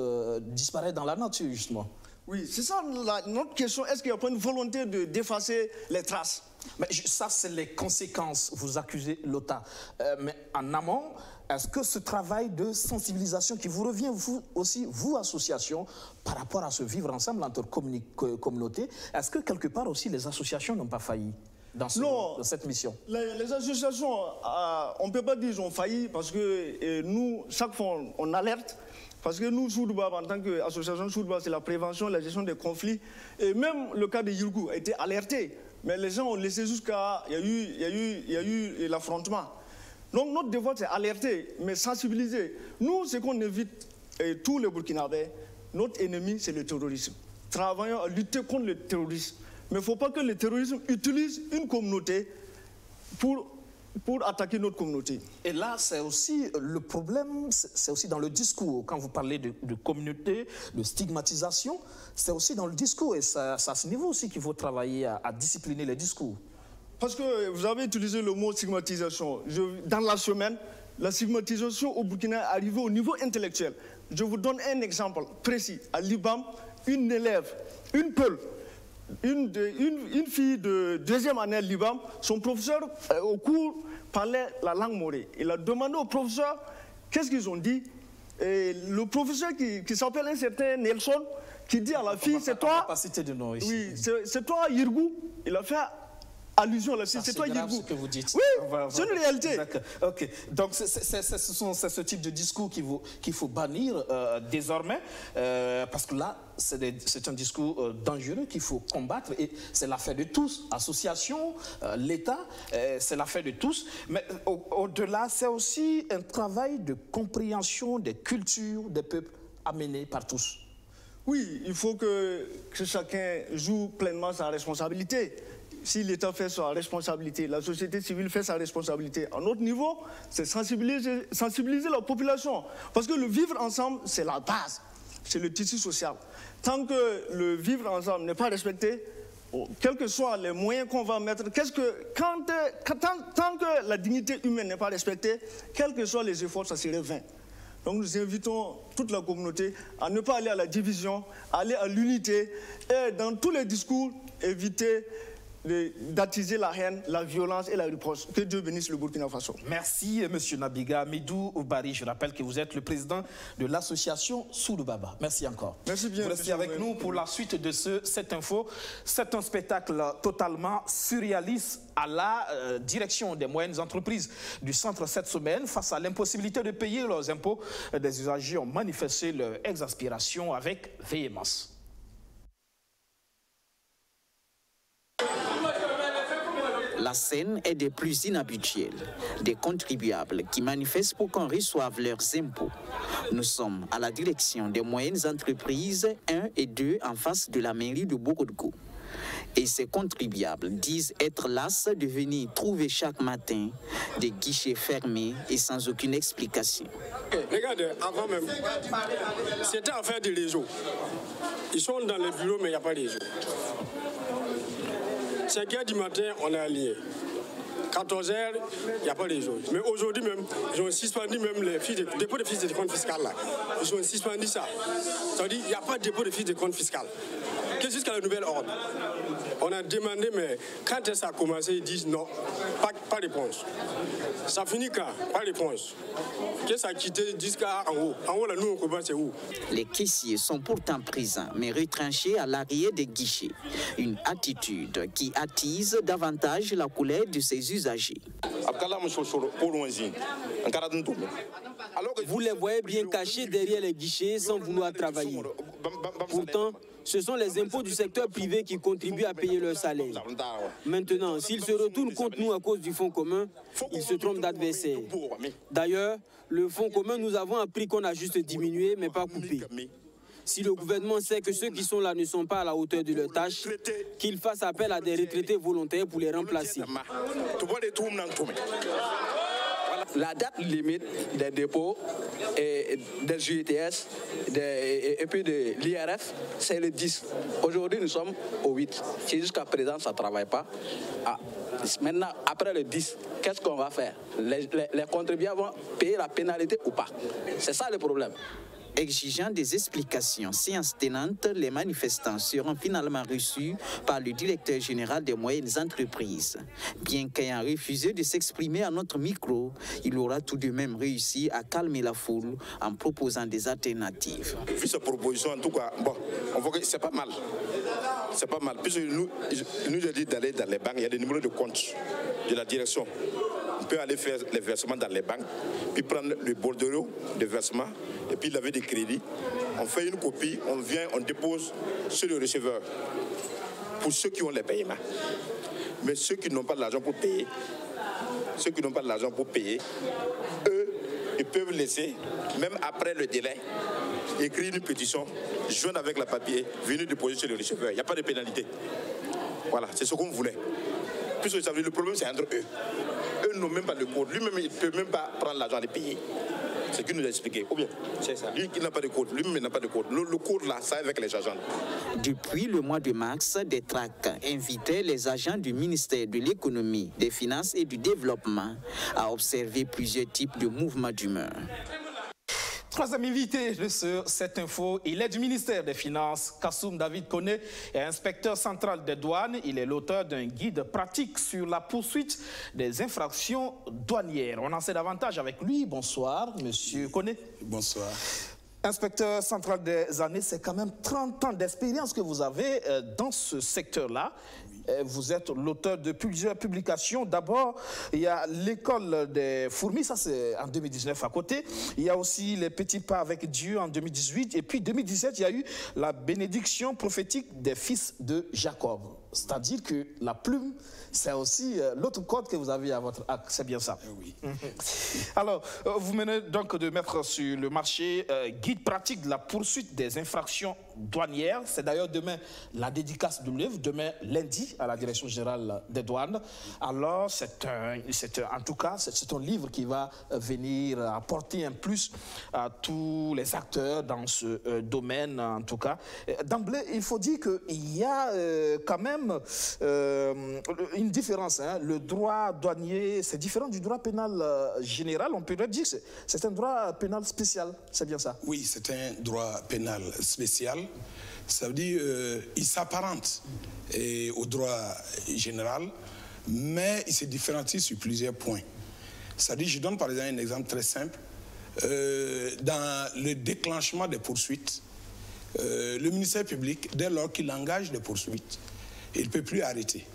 disparaître dans la nature, justement. Oui, c'est ça notre question. Est-ce qu'il n'y a pas une volonté d'effacer les traces? Mais ça, c'est les conséquences. Vous accusez l'OTA. Mais en amont, est-ce que ce travail de sensibilisation qui vous revient, vous aussi, vous, association, par rapport à ce vivre ensemble entre communautés, est-ce que quelque part aussi les associations n'ont pas failli dans cette mission? Les associations, on ne peut pas dire qu'ils ont failli parce que nous, chaque fois, on alerte. Parce que nous, Soudou Baba, en tant qu'association Soudou Baba, c'est la prévention, la gestion des conflits. Et même le cas de Yirgou a été alerté. Mais les gens ont laissé jusqu'à... Il y a eu l'affrontement. Donc notre devoir, c'est alerter, mais sensibiliser. Nous, ce qu'on invite tous les Burkinabés, notre ennemi, c'est le terrorisme. Travaillons à lutter contre le terrorisme. Mais il ne faut pas que le terrorisme utilise une communauté pour attaquer notre communauté. Et là, c'est aussi le problème, c'est aussi dans le discours. Quand vous parlez de communauté, de stigmatisation, c'est aussi dans le discours. Et c'est à ce niveau aussi qu'il faut travailler à discipliner les discours. Parce que vous avez utilisé le mot stigmatisation. Dans la semaine, la stigmatisation au Burkina est arrivée au niveau intellectuel. Je vous donne un exemple précis. À l'IBAM, une élève, une Peul, une fille de deuxième année à l'IBAM, son professeur au cours parlait la langue morée. Il a demandé au professeur qu'est-ce qu'ils ont dit. Et le professeur qui s'appelle un certain Nelson, qui dit à la fille, c'est toi, oui, c'est toi Yirgou. Il a fait allusion à la fille, c'est toi Yirgou. Que vous dites. Oui, c'est une réalité. Ok, donc c'est ce type de discours qu'il faut bannir désormais, parce que là, c'est un discours dangereux qu'il faut combattre, et c'est l'affaire de tous, associations, l'État, c'est l'affaire de tous. Mais au-delà, c'est aussi un travail de compréhension des cultures des peuples amené par tous. Oui, il faut que chacun joue pleinement sa responsabilité. Si l'État fait sa responsabilité, la société civile fait sa responsabilité. À notre niveau, c'est sensibiliser la population. Parce que le vivre ensemble, c'est la base, c'est le tissu social. Tant que le vivre ensemble n'est pas respecté, quels que soient les moyens qu'on va mettre, tant que la dignité humaine n'est pas respectée, quels que soient les efforts, ça serait vain. Donc nous invitons toute la communauté à ne pas aller à la division, à aller à l'unité et dans tous les discours, éviter d'attiser la haine, la violence et la riposte. Que Dieu bénisse le Burkina Faso. Merci, M. Nabiga. Midou Oubari, je rappelle que vous êtes le président de l'association Soudou Baba. Merci encore. Merci bien. Vous restez avec nous pour la suite de cette info. C'est un spectacle totalement surréaliste à la direction des moyennes entreprises du centre cette semaine. Face à l'impossibilité de payer leurs impôts, des usagers ont manifesté leur exaspération avec véhémence. La scène est des plus inhabituelles, des contribuables qui manifestent pour qu'on reçoive leurs impôts. Nous sommes à la direction des moyennes entreprises 1 et 2 en face de la mairie de Bogodgo. Et ces contribuables disent être las de venir trouver chaque matin des guichets fermés et sans aucune explication. Regardez, avant même, c'était affaire des réseaux. Ils sont dans les bureaux, mais il n'y a pas de réseau. 5 h du matin, on est aligné. 14 h, il n'y a pas de réseau. Mais aujourd'hui même, ils ont suspendu même les fiches de dépôt de fiches de compte fiscal là. Ils ont suspendu ça. Ça veut dire qu'il n'y a pas de dépôt de fiches de compte fiscal. Que jusqu'à la nouvelle ordre. On a demandé, mais quand ça a commencé, ils disent non, pas de réponse. Ça finit quand? Pas de réponse. Que ça a quitté jusqu'à en haut. En haut, là, nous, on commence, c'est où? Les caissiers sont pourtant présents, mais retranchés à l'arrière des guichets. Une attitude qui attise davantage la colère de ses usagers. Vous les voyez bien cachés derrière les guichets sans vouloir travailler. Pourtant, ce sont les impôts du secteur privé qui contribuent à payer leur salaire. Maintenant, s'ils se retournent contre nous à cause du fonds commun, ils se trompent d'adversaire. D'ailleurs, le fonds commun, nous avons appris qu'on a juste diminué, mais pas coupé. Si le gouvernement sait que ceux qui sont là ne sont pas à la hauteur de leurs tâches, qu'il fasse appel à des retraités volontaires pour les remplacer. La date limite des dépôts et des JTS et puis de l'IRF, c'est le 10. Aujourd'hui, nous sommes au 8. Si jusqu'à présent, ça ne travaille pas, maintenant, après le 10, qu'est-ce qu'on va faire? Les contribuables vont payer la pénalité ou pas? C'est ça le problème. Exigeant des explications séance tenante, les manifestants seront finalement reçus par le directeur général des moyennes entreprises. Bien qu'ayant refusé de s'exprimer à notre micro, il aura tout de même réussi à calmer la foule en proposant des alternatives. Vu sa proposition, en tout cas, bon, on voit que c'est pas mal. C'est pas mal. Puisque nous a dit d'aller dans les banques, il y a des numéros de compte de la direction. On peut aller faire les versements dans les banques, puis prendre le bordereau de versement, et puis laver des crédits. On fait une copie, on vient, on dépose sur le receveur pour ceux qui ont les paiements. Mais ceux qui n'ont pas l'argent pour payer, eux, ils peuvent laisser, même après le délai, écrire une pétition, joindre avec la papier, venir déposer sur le receveur. Il n'y a pas de pénalité. Voilà, c'est ce qu'on voulait. Puisque le problème, c'est entre eux. Eux n'ont même pas le code. Lui-même, il ne peut même pas prendre l'argent et payer. C'est qu'il nous a expliqué. Ou bien, c'est ça. Lui qui n'a pas de code, lui-même n'a pas de code. Le code là, ça avec les agents. Depuis le mois de mars, des tracts invitaient les agents du ministère de l'économie, des finances et du développement à observer plusieurs types de mouvements d'humeur. Troisième invité de cette info, il est du ministère des Finances. Kassoum David Koné est inspecteur central des douanes. Il est l'auteur d'un guide pratique sur la poursuite des infractions douanières. On en sait davantage avec lui. Bonsoir, monsieur Koné. Bonsoir. Inspecteur central des années, c'est quand même 30 ans d'expérience que vous avez dans ce secteur-là. Vous êtes l'auteur de plusieurs publications. D'abord, il y a l'école des fourmis, ça c'est en 2019 à côté. Il y a aussi les petits pas avec Dieu en 2018. Et puis 2017, il y a eu la bénédiction prophétique des fils de Jacob. C'est-à-dire que la plume, c'est aussi l'autre code que vous avez à votre acte. C'est bien ça? Oui. Alors, vous venez donc de mettre sur le marché guide pratique de la poursuite des infractions douanières. C'est d'ailleurs demain la dédicace du livre, demain lundi à la Direction générale des douanes. Alors, c'est un livre qui va venir apporter un plus à tous les acteurs dans ce domaine, en tout cas. D'emblée, il faut dire qu'il y a quand même une différence. Hein. Le droit douanier, c'est différent du droit pénal général. On peut dire que c'est un droit pénal spécial. C'est bien ça? Oui, c'est un droit pénal spécial. Ça veut dire qu'il s'apparente au droit général, mais il se différencie sur plusieurs points. Ça veut dire, je donne par exemple un exemple très simple. Dans le déclenchement des poursuites, le ministère public, dès lors qu'il engage des poursuites, il ne peut plus arrêter.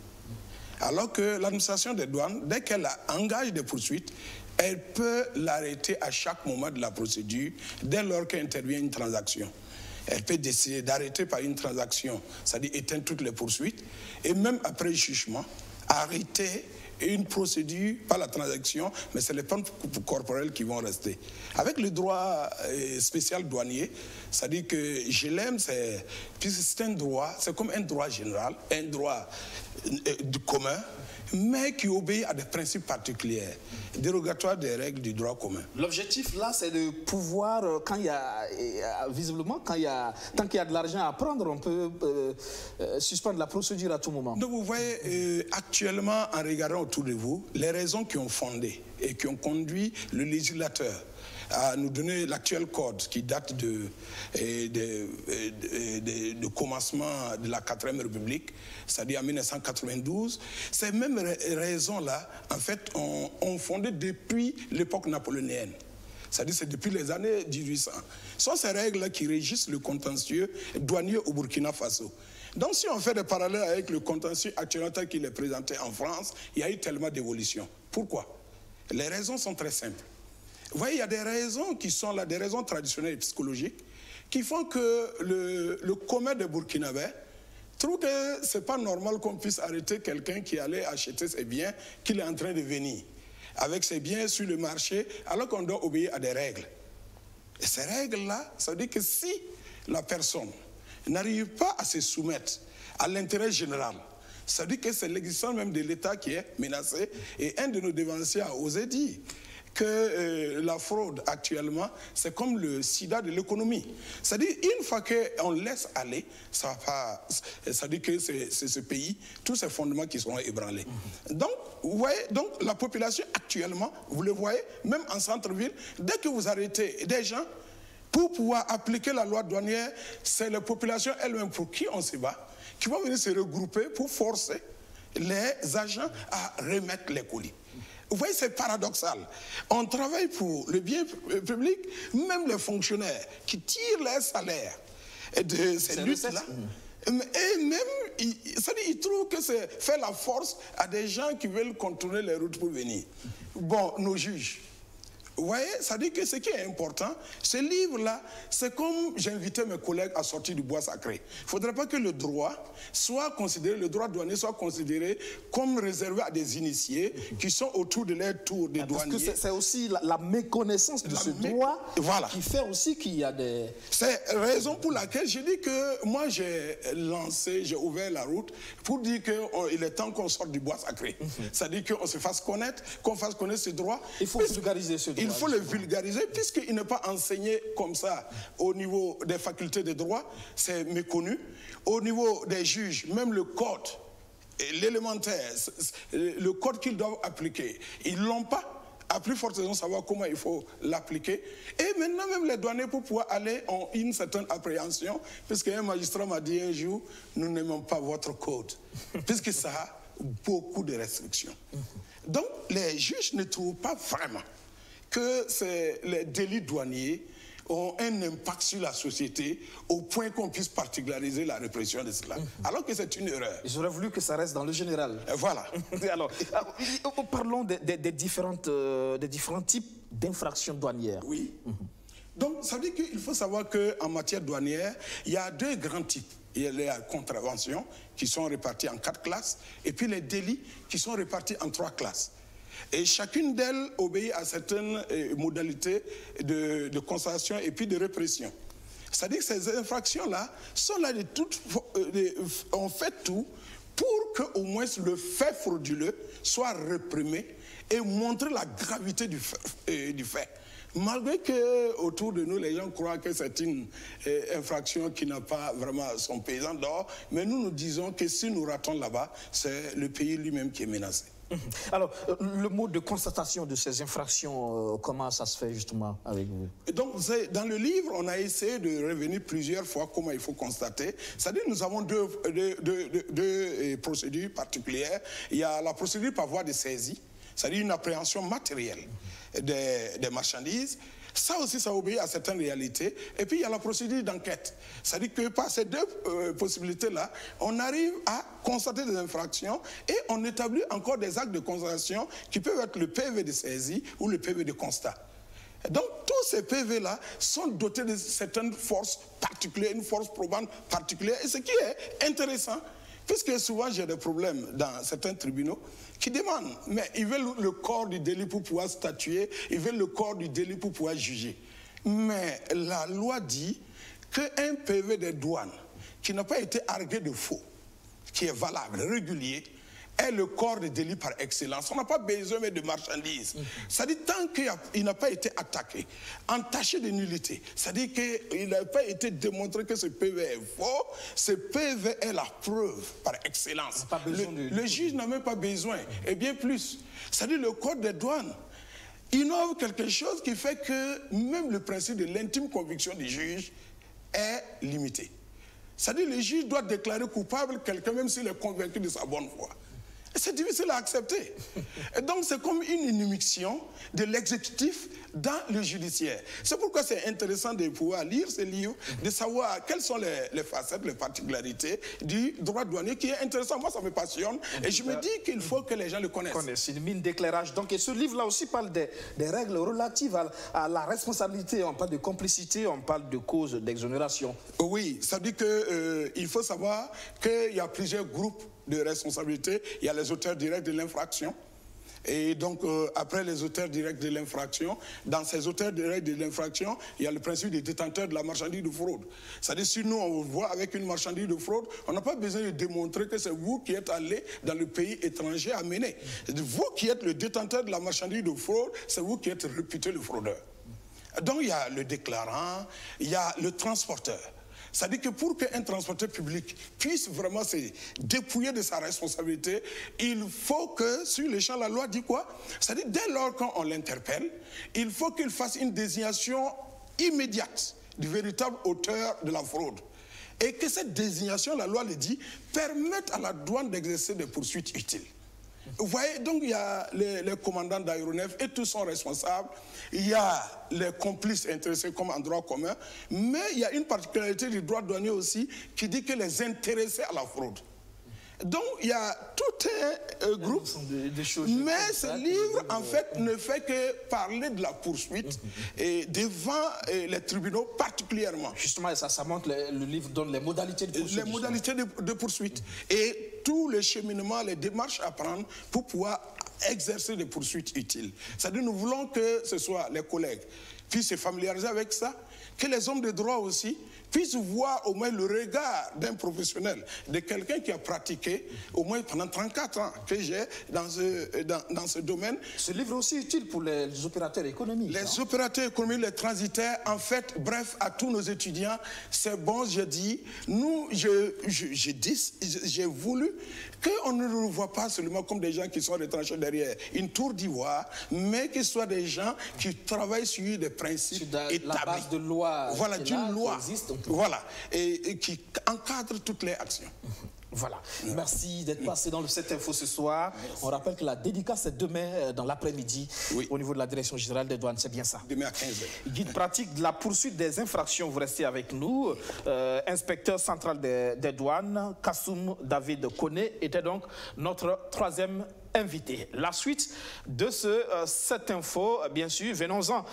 Alors que l'administration des douanes, dès qu'elle engage des poursuites, elle peut l'arrêter à chaque moment de la procédure, dès lors qu'intervient une transaction. Elle peut décider d'arrêter par une transaction, c'est-à-dire éteindre toutes les poursuites, et même après le jugement, arrêter une procédure, pas la transaction, mais c'est les peines corporelles qui vont rester. Avec le droit spécial douanier, c'est-à-dire que je l'aime, puisque c'est un droit, c'est comme un droit général, un droit du commun, mais qui obéit à des principes particuliers, dérogatoires des règles du droit commun. L'objectif là, c'est de pouvoir, quand il y a, visiblement, tant qu'il y a de l'argent à prendre, on peut suspendre la procédure à tout moment. Donc vous voyez, actuellement, en regardant autour de vous, les raisons qui ont fondé et qui ont conduit le législateur à nous donner l'actuel code qui date de commencement de la 4e République, c'est-à-dire en 1992. Ces mêmes raisons-là, en fait, ont fondé depuis l'époque napoléonienne. C'est-à-dire c'est depuis les années 1800. Ce sont ces règles-là qui régissent le contentieux douanier au Burkina Faso. Donc si on fait des parallèles avec le contentieux actuel tel qu'il est présenté en France, il y a eu tellement d'évolution. Pourquoi? Les raisons sont très simples. Vous voyez, il y a des raisons qui sont là, des raisons traditionnelles et psychologiques, qui font que le commun des Burkinabés trouve que ce n'est pas normal qu'on puisse arrêter quelqu'un qui allait acheter ses biens, qu'il est en train de venir avec ses biens sur le marché, alors qu'on doit obéir à des règles. Et ces règles-là, ça veut dire que si la personne n'arrive pas à se soumettre à l'intérêt général, ça veut dire que c'est l'existence même de l'État qui est menacée. Et un de nos dévanciers a osé dire que la fraude actuellement, c'est comme le sida de l'économie. C'est-à-dire, une fois qu'on laisse aller, ça veut dire que c'est ce pays, tous ces fondements qui seront ébranlés. Donc, vous voyez, donc la population actuellement, vous le voyez, même en centre-ville, dès que vous arrêtez des gens, pour pouvoir appliquer la loi douanière, c'est la population elle-même pour qui on se bat, qui va venir se regrouper pour forcer les agents à remettre les colis. Vous voyez, c'est paradoxal. On travaille pour le bien public, même les fonctionnaires qui tirent leur salaire de ces luttes-là. Et même, ils trouvent que c'est faire la force à des gens qui veulent contourner les routes pour venir. Bon, nos juges. Vous voyez, ça dit que ce qui est important, ce livre-là, c'est comme j'invitais mes collègues à sortir du bois sacré. Il ne faudrait pas que le droit soit considéré, le droit douanier soit considéré comme réservé à des initiés qui sont autour de leur tour des douaniers. Parce que c'est aussi la méconnaissance de ce droit qui fait aussi qu'il y a des... C'est la raison pour laquelle je dis que moi j'ai ouvert la route pour dire qu'il est temps qu'on sorte du bois sacré. C'est-à-dire qu'on se fasse connaître, qu'on fasse connaître ce droit. Il faut vulgariser ce droit. il faut le vulgariser, puisqu'il n'est pas enseigné comme ça au niveau des facultés de droit, c'est méconnu. Au niveau des juges, même le code, l'élémentaire, le code qu'ils doivent appliquer, ils ne l'ont pas. À plus forte raison, savoir comment il faut l'appliquer. Et maintenant, même les douaniers, pour pouvoir aller, ont une certaine appréhension, puisqu'un magistrat m'a dit un jour, nous n'aimons pas votre code, puisque ça a beaucoup de restrictions. Donc, les juges ne trouvent pas vraiment que les délits douaniers ont un impact sur la société au point qu'on puisse particulariser la répression de cela. Alors que c'est une erreur. J'aurais voulu que ça reste dans le général. Voilà. Alors, parlons des différents types d'infractions douanières. Oui. Donc, ça veut dire qu'il faut savoir qu'en matière douanière, il y a deux grands types. Il y a les contraventions qui sont réparties en 4 classes et puis les délits qui sont répartis en 3 classes. Et chacune d'elles obéit à certaines modalités de constatation et puis de répression. C'est-à-dire que ces infractions-là sont là on fait tout pour qu'au moins le fait frauduleux soit réprimé et montrer la gravité du fait. Malgré que autour de nous, les gens croient que c'est une infraction qui n'a pas vraiment son paysan d'or, mais nous disons que si nous ratons là-bas, c'est le pays lui-même qui est menacé. Alors, le mode de constatation de ces infractions, comment ça se fait justement avec vous? Donc, dans le livre, on a essayé de revenir plusieurs fois comment il faut constater. C'est-à-dire que nous avons deux procédures particulières. Il y a la procédure par voie de saisie, c'est-à-dire une appréhension matérielle des marchandises. Ça aussi, ça obéit à certaines réalités. Et puis, il y a la procédure d'enquête. C'est-à-dire que par ces deux possibilités-là, on arrive à constater des infractions et on établit encore des actes de constatation qui peuvent être le PV de saisie ou le PV de constat. Donc, tous ces PV-là sont dotés de certaines forces particulières, une force probante particulière. Et ce qui est intéressant, puisque souvent j'ai des problèmes dans certains tribunaux qui demandent, mais ils veulent le corps du délit pour pouvoir statuer, ils veulent le corps du délit pour pouvoir juger. Mais la loi dit qu'un PV de douane qui n'a pas été argué de faux, qui est valable, régulier, est le corps de délit par excellence. On n'a pas besoin de marchandises. C'est-à-dire tant qu'il n'a pas été attaqué, entaché de nullité, c'est-à-dire qu'il n'a pas été démontré que ce PV est faux, ce PV est la preuve par excellence. Le juge n'a même pas besoin, et bien plus. C'est-à-dire le code des douanes innove quelque chose qui fait que même le principe de l'intime conviction du juge est limité. C'est-à-dire que le juge doit déclarer coupable quelqu'un même s'il est convaincu de sa bonne foi. C'est difficile à accepter. Et donc, c'est comme une immixtion de l'exécutif dans le judiciaire. C'est pourquoi c'est intéressant de pouvoir lire ce livre, de savoir quelles sont les facettes, les particularités du droit douanier qui est intéressant. Moi, ça me passionne. Et je me dis qu'il faut que les gens le connaissent. C'est une mine d'éclairage. Donc, et ce livre-là aussi parle des règles relatives à la responsabilité. On parle de complicité, on parle de cause d'exonération. Oui, ça dit qu'il faut savoir qu'il y a plusieurs groupes de responsabilité. Il y a les auteurs directs de l'infraction. Et donc, après les auteurs directs de l'infraction, dans ces auteurs directs de l'infraction, il y a le principe des détenteurs de la marchandise de fraude. C'est-à-dire, si nous, on vous voit avec une marchandise de fraude, on n'a pas besoin de démontrer que c'est vous qui êtes allé dans le pays étranger amener. Vous qui êtes le détenteur de la marchandise de fraude, c'est vous qui êtes réputé le fraudeur. Donc, il y a le déclarant, il y a le transporteur. C'est-à-dire que pour qu'un transporteur public puisse vraiment se dépouiller de sa responsabilité, il faut que, sur le champ, la loi dit quoi? C'est-à-dire dès lors qu'on l'interpelle, il faut qu'il fasse une désignation immédiate du véritable auteur de la fraude. Et que cette désignation, la loi le dit, permette à la douane d'exercer des poursuites utiles. Vous voyez, donc il y a les commandants d'aéronefs et tous sont responsables. Il y a les complices intéressés comme en droit commun. Mais il y a une particularité du droit douanier aussi qui dit que les intéressés à la fraude. Donc il y a tout un groupe. Mais ce livre, en fait, ne fait que parler de la poursuite et devant les tribunaux particulièrement. Justement, ça montre, le livre donne les modalités de poursuite. Les modalités de poursuite. Et tout le cheminement, les démarches à prendre pour pouvoir exercer des poursuites utiles. C'est-à-dire nous voulons que ce soit les collègues puissent se familiariser avec ça, que les hommes de droit aussi puissent voir au moins le regard d'un professionnel, de quelqu'un qui a pratiqué au moins pendant 34 ans que j'ai dans ce domaine. Ce livre est aussi utile pour les opérateurs économiques. Les opérateurs économiques, les transitaires, en fait, bref, à tous nos étudiants, c'est bon, je dis, nous, j'ai voulu qu'on ne nous voit pas seulement comme des gens qui sont retranchés derrière une tour d'ivoire, mais qu'ils soient des gens qui travaillent sur des principes établis. La base de loi. Voilà, d'une loi. Voilà, et qui encadre toutes les actions. Voilà. Merci d'être passé dans le 7 Info ce soir. Merci. On rappelle que la dédicace est demain dans l'après-midi au niveau de la Direction générale des douanes. C'est bien ça. Demain à 15h. Guide pratique de la poursuite des infractions. Vous restez avec nous. Inspecteur central des douanes, Kassoum David Koné, était donc notre troisième invité. La suite de cette info, bien sûr, venons-en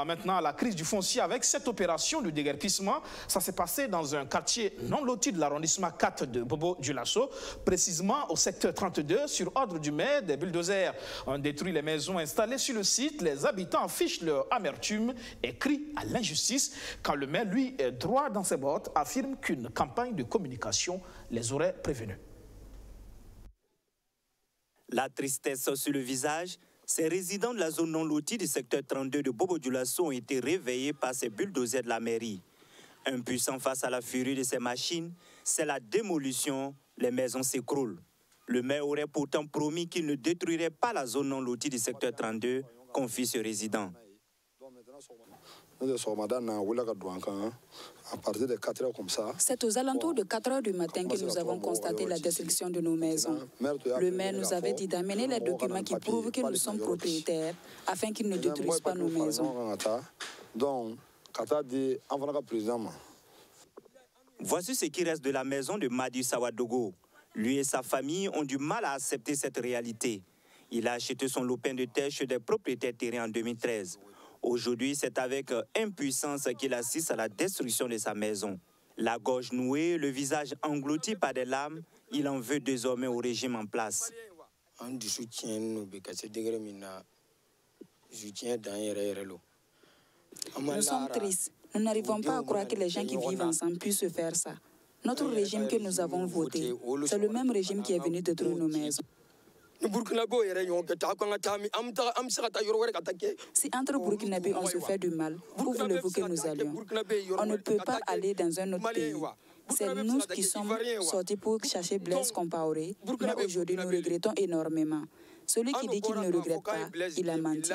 maintenant à la crise du foncier avec cette opération de déguerpissement. Ça s'est passé dans un quartier non loti de l'arrondissement 4 de Bobo-Dioulasso, précisément au secteur 32, sur ordre du maire. Des bulldozers ont détruit les maisons installées sur le site. Les habitants affichent leur amertume et crient à l'injustice quand le maire, lui, est droit dans ses bottes, affirme qu'une campagne de communication les aurait prévenus. La tristesse sur le visage, ces résidents de la zone non lotie du secteur 32 de Bobo-Dioulasso ont été réveillés par ces bulldozers de la mairie. Impuissants face à la furie de ces machines, c'est la démolition, les maisons s'écroulent. Le maire aurait pourtant promis qu'il ne détruirait pas la zone non lotie du secteur 32, confie ce résident. C'est aux alentours de 4 heures du matin que nous avons constaté la destruction de nos maisons. Le maire nous avait dit d'amener les documents qui prouvent que nous sommes propriétaires afin qu'ils ne détruisent pas nos maisons. Voici ce qui reste de la maison de Madi Sawadogo. Lui et sa famille ont du mal à accepter cette réalité. Il a acheté son lopin de terre chez des propriétaires terriens en 2013. Aujourd'hui, c'est avec impuissance qu'il assiste à la destruction de sa maison. La gorge nouée, le visage englouti par des larmes, il en veut désormais au régime en place. Nous sommes tristes. Nous n'arrivons pas à croire que les gens qui vivent ensemble puissent se faire ça. Notre régime que nous avons voté, c'est le même régime qui est venu détruire nos maisons. Si entre Burkinabés on se fait du mal, où voulez-vous que nous allions? On ne peut pas aller dans un autre pays. C'est nous qui sommes sortis pour chercher Blaise Compaoré, mais aujourd'hui nous regrettons énormément. Celui qui dit qu'il ne regrette pas, il a menti.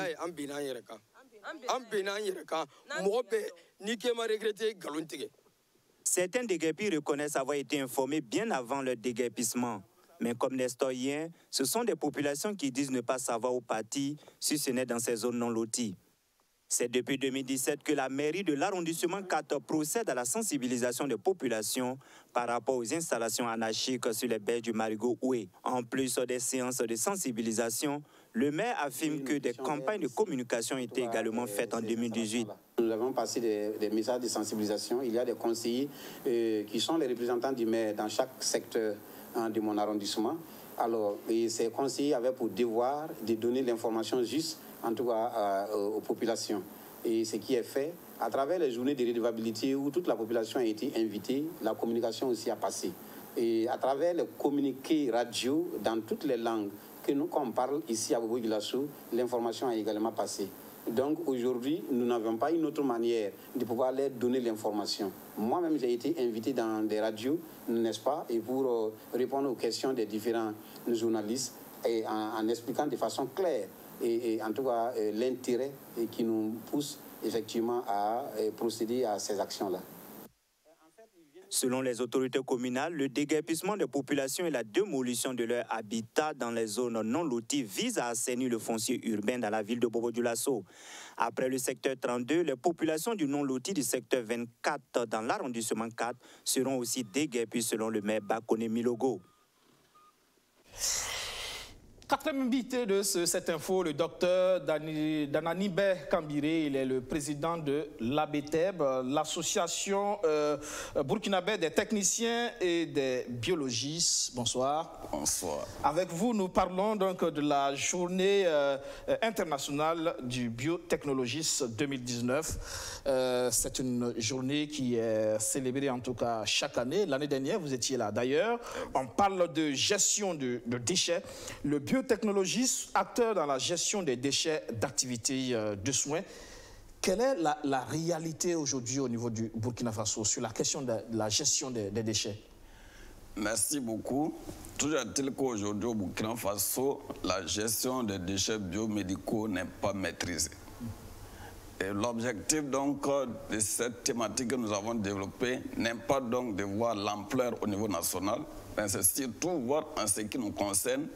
Certains déguerpis reconnaissent avoir été informés bien avant le déguerpissement. Mais comme Nestor Yen, ce sont des populations qui disent ne pas savoir où partir si ce n'est dans ces zones non loties. C'est depuis 2017 que la mairie de l'arrondissement 4 procède à la sensibilisation des populations par rapport aux installations anarchiques sur les berges du Marigot Oué. En plus des séances de sensibilisation, le maire affirme que des campagnes de communication ont été également faites en 2018. Nous avons passé des messages de sensibilisation. Il y a des conseillers qui sont les représentants du maire dans chaque secteur de mon arrondissement. Alors, ces conseillers avaient pour devoir de donner l'information juste, en tout cas aux populations. Et ce qui est fait, à travers les journées de redevabilité où toute la population a été invitée, la communication aussi a passé. Et à travers les communiqués radio dans toutes les langues que nous, quand on parle ici à Bobo-Dioulasso, l'information a également passé. Donc aujourd'hui, nous n'avons pas une autre manière de pouvoir leur donner l'information. Moi-même, j'ai été invité dans des radios, n'est-ce pas, et pour répondre aux questions des différents journalistes et en expliquant de façon claire et en tout cas l'intérêt qui nous pousse effectivement à procéder à ces actions-là. Selon les autorités communales, le déguerpissement des populations et la démolition de leur habitat dans les zones non loties vise à assainir le foncier urbain dans la ville de Bobo-Dioulasso. Après le secteur 32, les populations du non loti du secteur 24 dans l'arrondissement 4 seront aussi déguerpies selon le maire Bakone Milogo. Quatrième invité de cette info, le docteur Dananibe Kambiré. Il est le président de l'ABTEB, l'association burkinabé des techniciens et des biologistes. Bonsoir. Bonsoir. Avec vous, nous parlons donc de la journée internationale du biotechnologiste 2019. C'est une journée qui est célébrée en tout cas chaque année. L'année dernière, vous étiez là. D'ailleurs, on parle de gestion de déchets. Le biotechnologiste, acteur dans la gestion des déchets d'activités de soins. Quelle est la réalité aujourd'hui au niveau du Burkina Faso sur la question de la gestion des déchets? Merci beaucoup. Toujours est-il qu'aujourd'hui au Burkina Faso, la gestion des déchets biomédicaux n'est pas maîtrisée. Et l'objectif donc de cette thématique que nous avons développée n'est pas donc de voir l'ampleur au niveau national, mais c'est surtout voir en ce qui nous concerne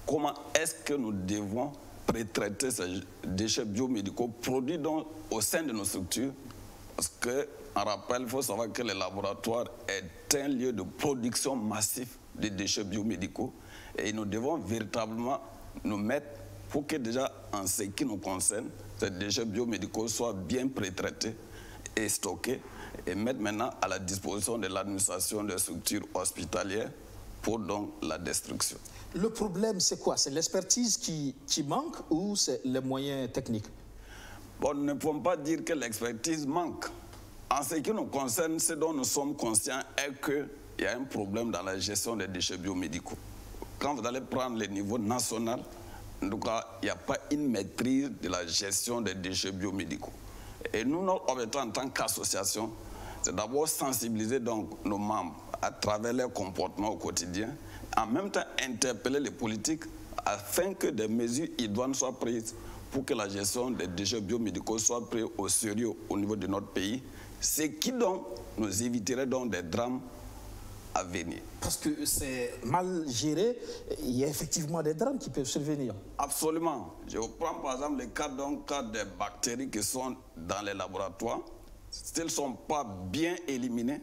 comment est-ce que nous devons pré-traiter ces déchets biomédicaux produits donc au sein de nos structures. Parce qu'en rappel, il faut savoir que le laboratoire est un lieu de production massif de déchets biomédicaux. Et nous devons véritablement nous mettre pour que déjà, en ce qui nous concerne, ces déchets biomédicaux soient bien pré-traités et stockés et mettre maintenant à la disposition de l'administration des structures hospitalières pour donc la destruction. Le problème, c'est quoi? C'est l'expertise qui manque ou c'est les moyens techniques? Bon, nous ne pouvons pas dire que l'expertise manque. En ce qui nous concerne, ce dont nous sommes conscients est qu'il y a un problème dans la gestion des déchets biomédicaux. Quand vous allez prendre le niveau national, en tout cas, il n'y a pas une maîtrise de la gestion des déchets biomédicaux. Et nous, notre objectif en tant qu'association, c'est d'abord sensibiliser donc nos membres à travers leur comportement au quotidien, en même temps interpeller les politiques afin que des mesures idoines soient prises pour que la gestion des déchets biomédicaux soit prise au sérieux au niveau de notre pays, ce qui donc nous éviterait donc des drames à venir. Parce que c'est mal géré, il y a effectivement des drames qui peuvent survenir. Absolument. Je prends par exemple le cas des bactéries qui sont dans les laboratoires. S'ils ne sont pas bien éliminés,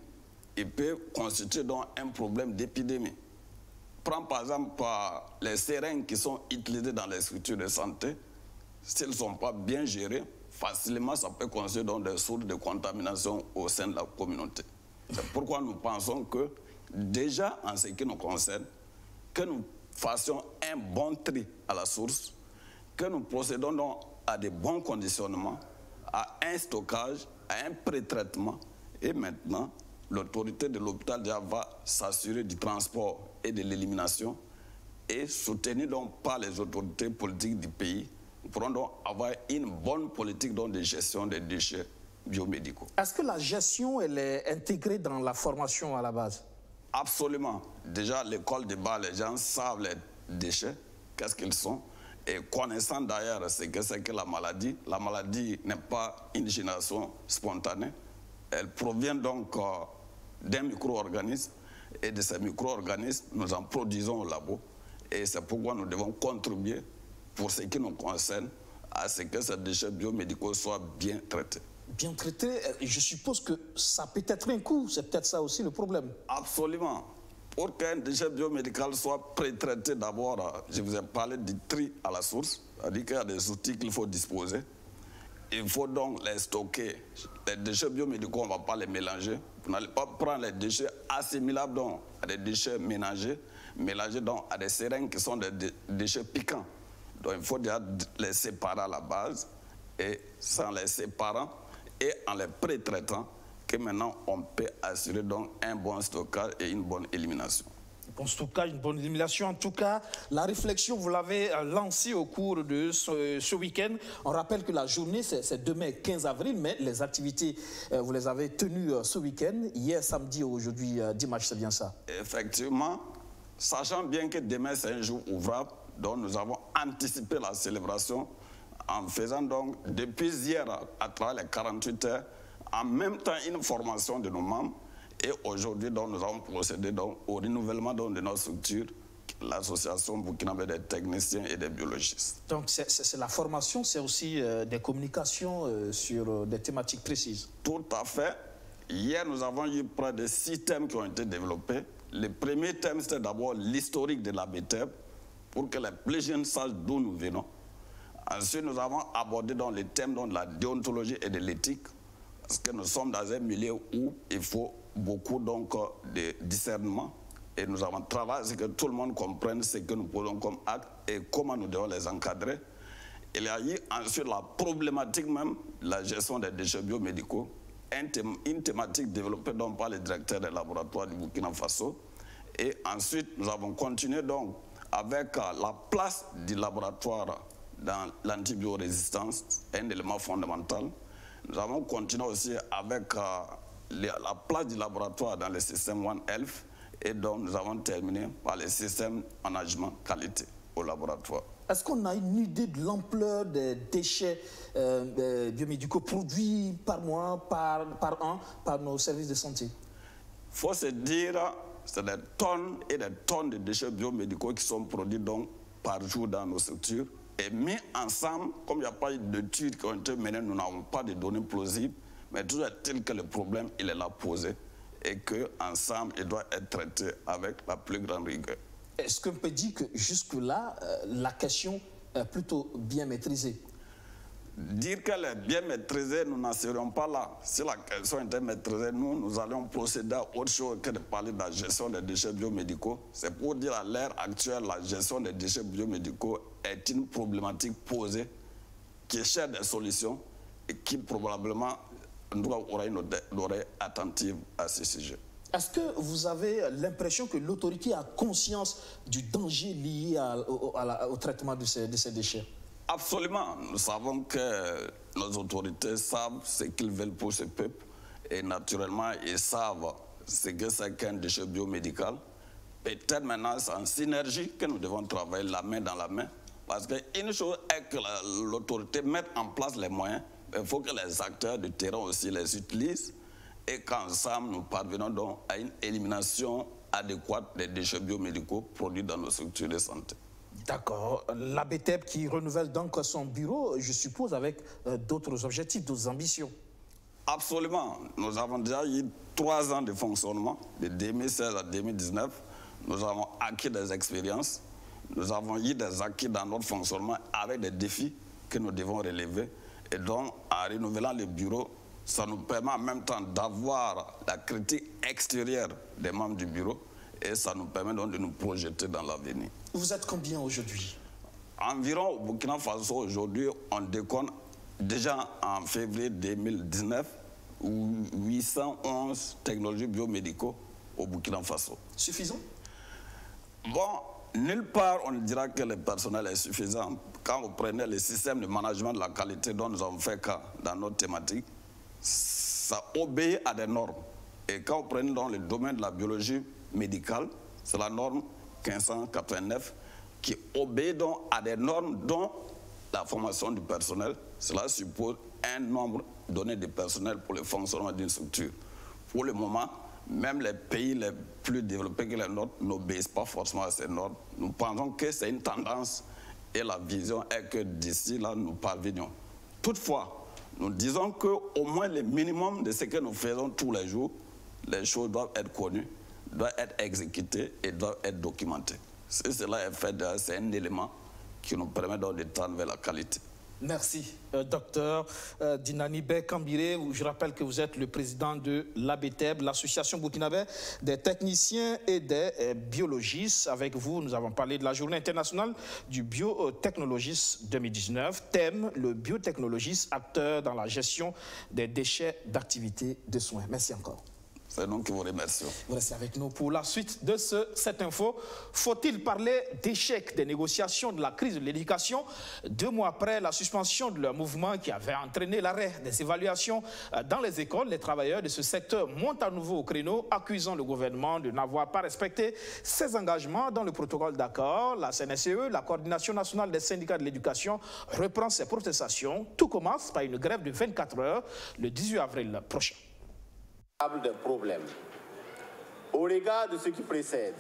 ils peuvent constituer donc un problème d'épidémie. Prends par exemple les seringues qui sont utilisées dans les structures de santé. S'ils ne sont pas bien gérés, facilement ça peut constituer donc des sources de contamination au sein de la communauté. C'est pourquoi nous pensons que déjà en ce qui nous concerne, que nous fassions un bon tri à la source, que nous procédons donc à des bons conditionnements, à un stockage, à un pré-traitement. Et maintenant, l'autorité de l'hôpital va s'assurer du transport et de l'élimination et soutenue donc par les autorités politiques du pays. Nous pourrons donc avoir une bonne politique donc de gestion des déchets biomédicaux. Est-ce que la gestion elle est intégrée dans la formation à la base? Absolument. Déjà, à l'école de base, les gens savent les déchets, qu'est-ce qu'ils sont. Et connaissant d'ailleurs ce que c'est que la maladie n'est pas une génération spontanée. Elle provient donc d'un micro-organisme. Et de ces micro-organismes, nous en produisons au labo. Et c'est pourquoi nous devons contribuer, pour ce qui nous concerne, à ce que ces déchets biomédicaux soient bien traités. Bien traités, je suppose que ça peut être un coût, c'est peut-être ça aussi le problème. Absolument. Pour qu'un déchet biomédical soit pré-traité, d'abord, je vous ai parlé du tri à la source, c'est-à-dire qu'il y a des outils qu'il faut disposer. Il faut donc les stocker. Les déchets biomédicaux, on ne va pas les mélanger. Vous n'allez pas prendre les déchets assimilables donc, à des déchets ménagés, mélangés donc à des seringues qui sont des déchets piquants. Donc il faut déjà les séparer à la base, et sans les séparant et en les pré-traitant, que maintenant on peut assurer donc un bon stockage et une bonne élimination. Bon stockage, une bonne élimination. En tout cas, la réflexion, vous l'avez lancée au cours de ce week-end. On rappelle que la journée, c'est demain 15 avril, mais les activités, vous les avez tenues ce week-end, hier samedi, aujourd'hui dimanche, c'est bien ça? Effectivement, sachant bien que demain c'est un jour ouvrable, donc nous avons anticipé la célébration en faisant donc, depuis hier, à travers les 48 heures, en même temps une formation de nos membres. Et aujourd'hui, nous avons procédé donc, au renouvellement donc, de notre structure, l'association burkinabé des techniciens et des biologistes. Donc c'est la formation, c'est aussi des communications sur des thématiques précises? Tout à fait. Hier, nous avons eu près de 6 thèmes qui ont été développés. Le premier thème, c'était d'abord l'historique de l'ABTEB. pour que les plus jeunes sachent d'où nous venons. Ensuite, nous avons abordé dans les thèmes de la déontologie et de l'éthique, parce que nous sommes dans un milieu où il faut beaucoup donc, de discernement. Et nous avons travaillé à ce que tout le monde comprenne ce que nous posons comme acte et comment nous devons les encadrer. Il y a eu ensuite la problématique même de la gestion des déchets biomédicaux, une thématique développée donc par le directeur des laboratoires du Burkina Faso. Et ensuite, nous avons continué donc avec la place du laboratoire dans l'antibiorésistance, un élément fondamental. Nous avons continué aussi avec la place du laboratoire dans le système One Health. Et donc, nous avons terminé par le système management qualité au laboratoire. Est-ce qu'on a une idée de l'ampleur des déchets biomédicaux produits par mois, par an, par nos services de santé? Il faut se dire, c'est des tonnes et des tonnes de déchets biomédicaux qui sont produits donc, par jour dans nos structures. Et mis ensemble, comme il n'y a pas eu d'études qui ont été menées, nous n'avons pas de données plausibles, mais toujours est-il que le problème, il est là posé et qu'ensemble, il doit être traité avec la plus grande rigueur. Est-ce qu'on peut dire que jusque-là, la question est plutôt bien maîtrisée? Dire qu'elle est bien maîtrisée, nous n'en serions pas là. Si la question était maîtrisée, nous allons procéder à autre chose que de parler de la gestion des déchets biomédicaux. C'est pour dire à l'ère actuelle, la gestion des déchets biomédicaux est une problématique posée qui cherche des solutions et qui probablement aura une oreille attentive à ce sujet. Est-ce que vous avez l'impression que l'autorité a conscience du danger lié au traitement de ces déchets? Absolument. Nous savons que nos autorités savent ce qu'ils veulent pour ce peuple et naturellement, ils savent ce que c'est qu'un déchet biomédical. Peut-être maintenant, c'est en synergie que nous devons travailler la main dans la main. Parce qu'une chose est que l'autorité mette en place les moyens, mais il faut que les acteurs du terrain aussi les utilisent et qu'ensemble, nous parvenons donc à une élimination adéquate des déchets biomédicaux produits dans nos structures de santé. D'accord. L'ABTEB qui renouvelle donc son bureau, je suppose, avec d'autres objectifs, d'autres ambitions. Absolument. Nous avons déjà eu 3 ans de fonctionnement, de 2016 à 2019. Nous avons acquis des expériences. Nous avons eu des acquis dans notre fonctionnement avec des défis que nous devons relever. Et donc, en renouvelant le bureau, ça nous permet en même temps d'avoir la critique extérieure des membres du bureau et ça nous permet donc de nous projeter dans l'avenir. Vous êtes combien aujourd'hui? Environ au Burkina Faso aujourd'hui, on déconne déjà en février 2019 811 technologies biomédicaux au Burkina Faso. Suffisant? Bon, nulle part on dira que le personnel est suffisant. Quand vous prenez le système de management de la qualité dont nous avons fait cas dans notre thématique, ça obéit à des normes. Et quand vous prenez dans le domaine de la biologie médicale, c'est la norme 1589 qui obéit donc à des normes dont la formation du personnel, cela suppose un nombre donné de personnel pour le fonctionnement d'une structure. Pour le moment, même les pays les plus développés que les nôtres n'obéissent pas forcément à ces normes. Nous pensons que c'est une tendance et la vision est que d'ici là, nous parvenions. Toutefois, nous disons qu'au moins le minimum de ce que nous faisons tous les jours, les choses doivent être connues, doivent être exécutées et doivent être documentées. Si cela est fait, c'est un élément qui nous permet donc de tendre vers la qualité. Merci, docteur Dinanibé Kambiré. Je rappelle que vous êtes le président de l'ABTEB, l'association burkinabé des techniciens et des biologistes. Avec vous, nous avons parlé de la journée internationale du biotechnologiste 2019. Thème, le biotechnologiste, acteur dans la gestion des déchets d'activités de soins. Merci encore. C'est nous qui vous remercions. Vous restez avec nous pour la suite de cette info. Faut-il parler d'échec des négociations de la crise de l'éducation 2 mois après la suspension de leur mouvement qui avait entraîné l'arrêt des évaluations dans les écoles? Les travailleurs de ce secteur montent à nouveau au créneau, accusant le gouvernement de n'avoir pas respecté ses engagements dans le protocole d'accord. La CNSE, la Coordination nationale des syndicats de l'éducation, reprend ses protestations. Tout commence par une grève de 24 heures le 18 avril prochain. Des problèmes. Au regard de ce qui précède,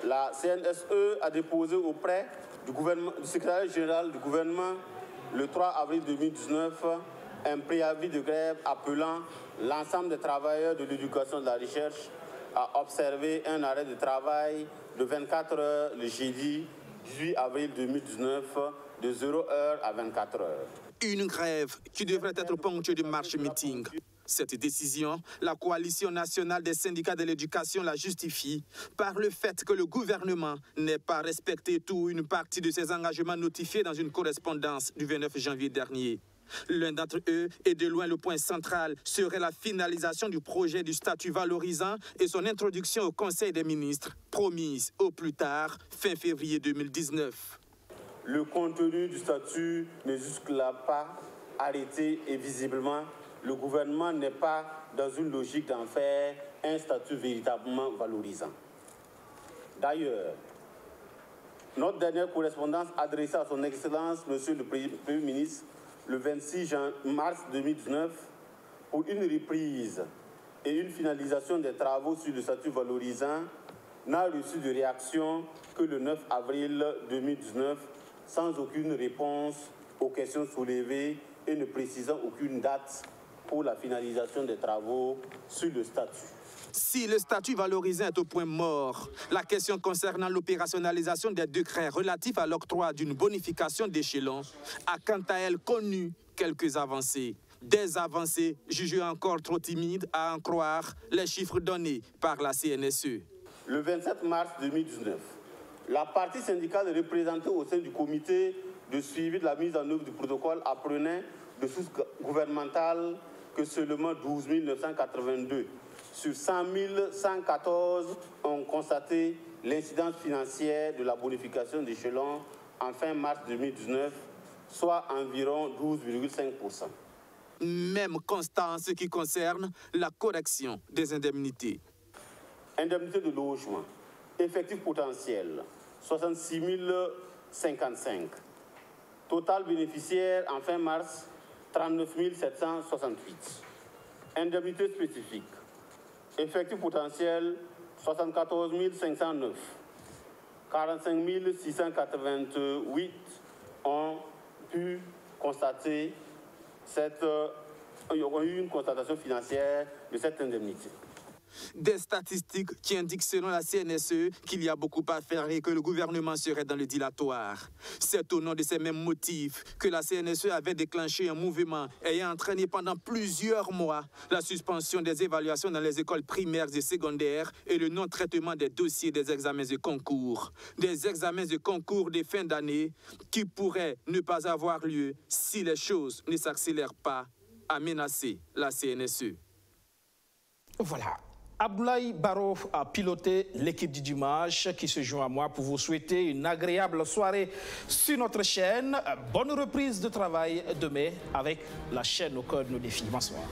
la CNSE a déposé auprès du secrétaire général du gouvernement le 3 avril 2019 un préavis de grève appelant l'ensemble des travailleurs de l'éducation et de la recherche à observer un arrêt de travail de 24 heures le jeudi 18 avril 2019 de 0h à 24h. Une grève qui devrait être ponctuée de marches-meetings. Cette décision, la coalition nationale des syndicats de l'éducation la justifie par le fait que le gouvernement n'ait pas respecté tout ou une partie de ses engagements notifiés dans une correspondance du 29 janvier dernier. L'un d'entre eux, et de loin le point central, serait la finalisation du projet du statut valorisant et son introduction au Conseil des ministres, promise au plus tard fin février 2019. Le contenu du statut n'est jusque-là pas arrêté et visiblement, le gouvernement n'est pas dans une logique d'en faire un statut véritablement valorisant. D'ailleurs, notre dernière correspondance adressée à son Excellence, Monsieur le Premier ministre, le 26 mars 2019, pour une reprise et une finalisation des travaux sur le statut valorisant, n'a reçu de réaction que le 9 avril 2019, sans aucune réponse aux questions soulevées et ne précisant aucune date pour la finalisation des travaux sur le statut. Si le statut valorisant est au point mort, la question concernant l'opérationnalisation des décrets relatifs à l'octroi d'une bonification d'échelon a quant à elle connu quelques avancées. Des avancées jugées encore trop timides à en croire les chiffres donnés par la CNSE. Le 27 mars 2019, la partie syndicale représentée au sein du comité de suivi de la mise en œuvre du protocole apprenait de sources gouvernementales que seulement 12 982 sur 100 114 ont constaté l'incidence financière de la bonification d'échelon en fin mars 2019, soit environ 12,5%. Même constat en ce qui concerne la correction des indemnités. Indemnité de logement, effectif potentiel, 66 055. Total bénéficiaire en fin mars, 39 768. Indemnité spécifique, effectif potentiel, 74 509. 45 688 ont pu constater une constatation financière de cette indemnité. Des statistiques qui indiquent selon la CNSE qu'il y a beaucoup à faire et que le gouvernement serait dans le dilatoire. C'est au nom de ces mêmes motifs que la CNSE avait déclenché un mouvement ayant entraîné pendant plusieurs mois la suspension des évaluations dans les écoles primaires et secondaires et le non-traitement des dossiers des examens de concours. Des examens de concours de fin d'année qui pourraient ne pas avoir lieu si les choses ne s'accélèrent pas, a menacé la CNSE. Voilà. Abdoulaye Barrow a piloté l'équipe du dimanche qui se joint à moi pour vous souhaiter une agréable soirée sur notre chaîne. Bonne reprise de travail demain avec la chaîne au cœur de nos défis. Bonsoir.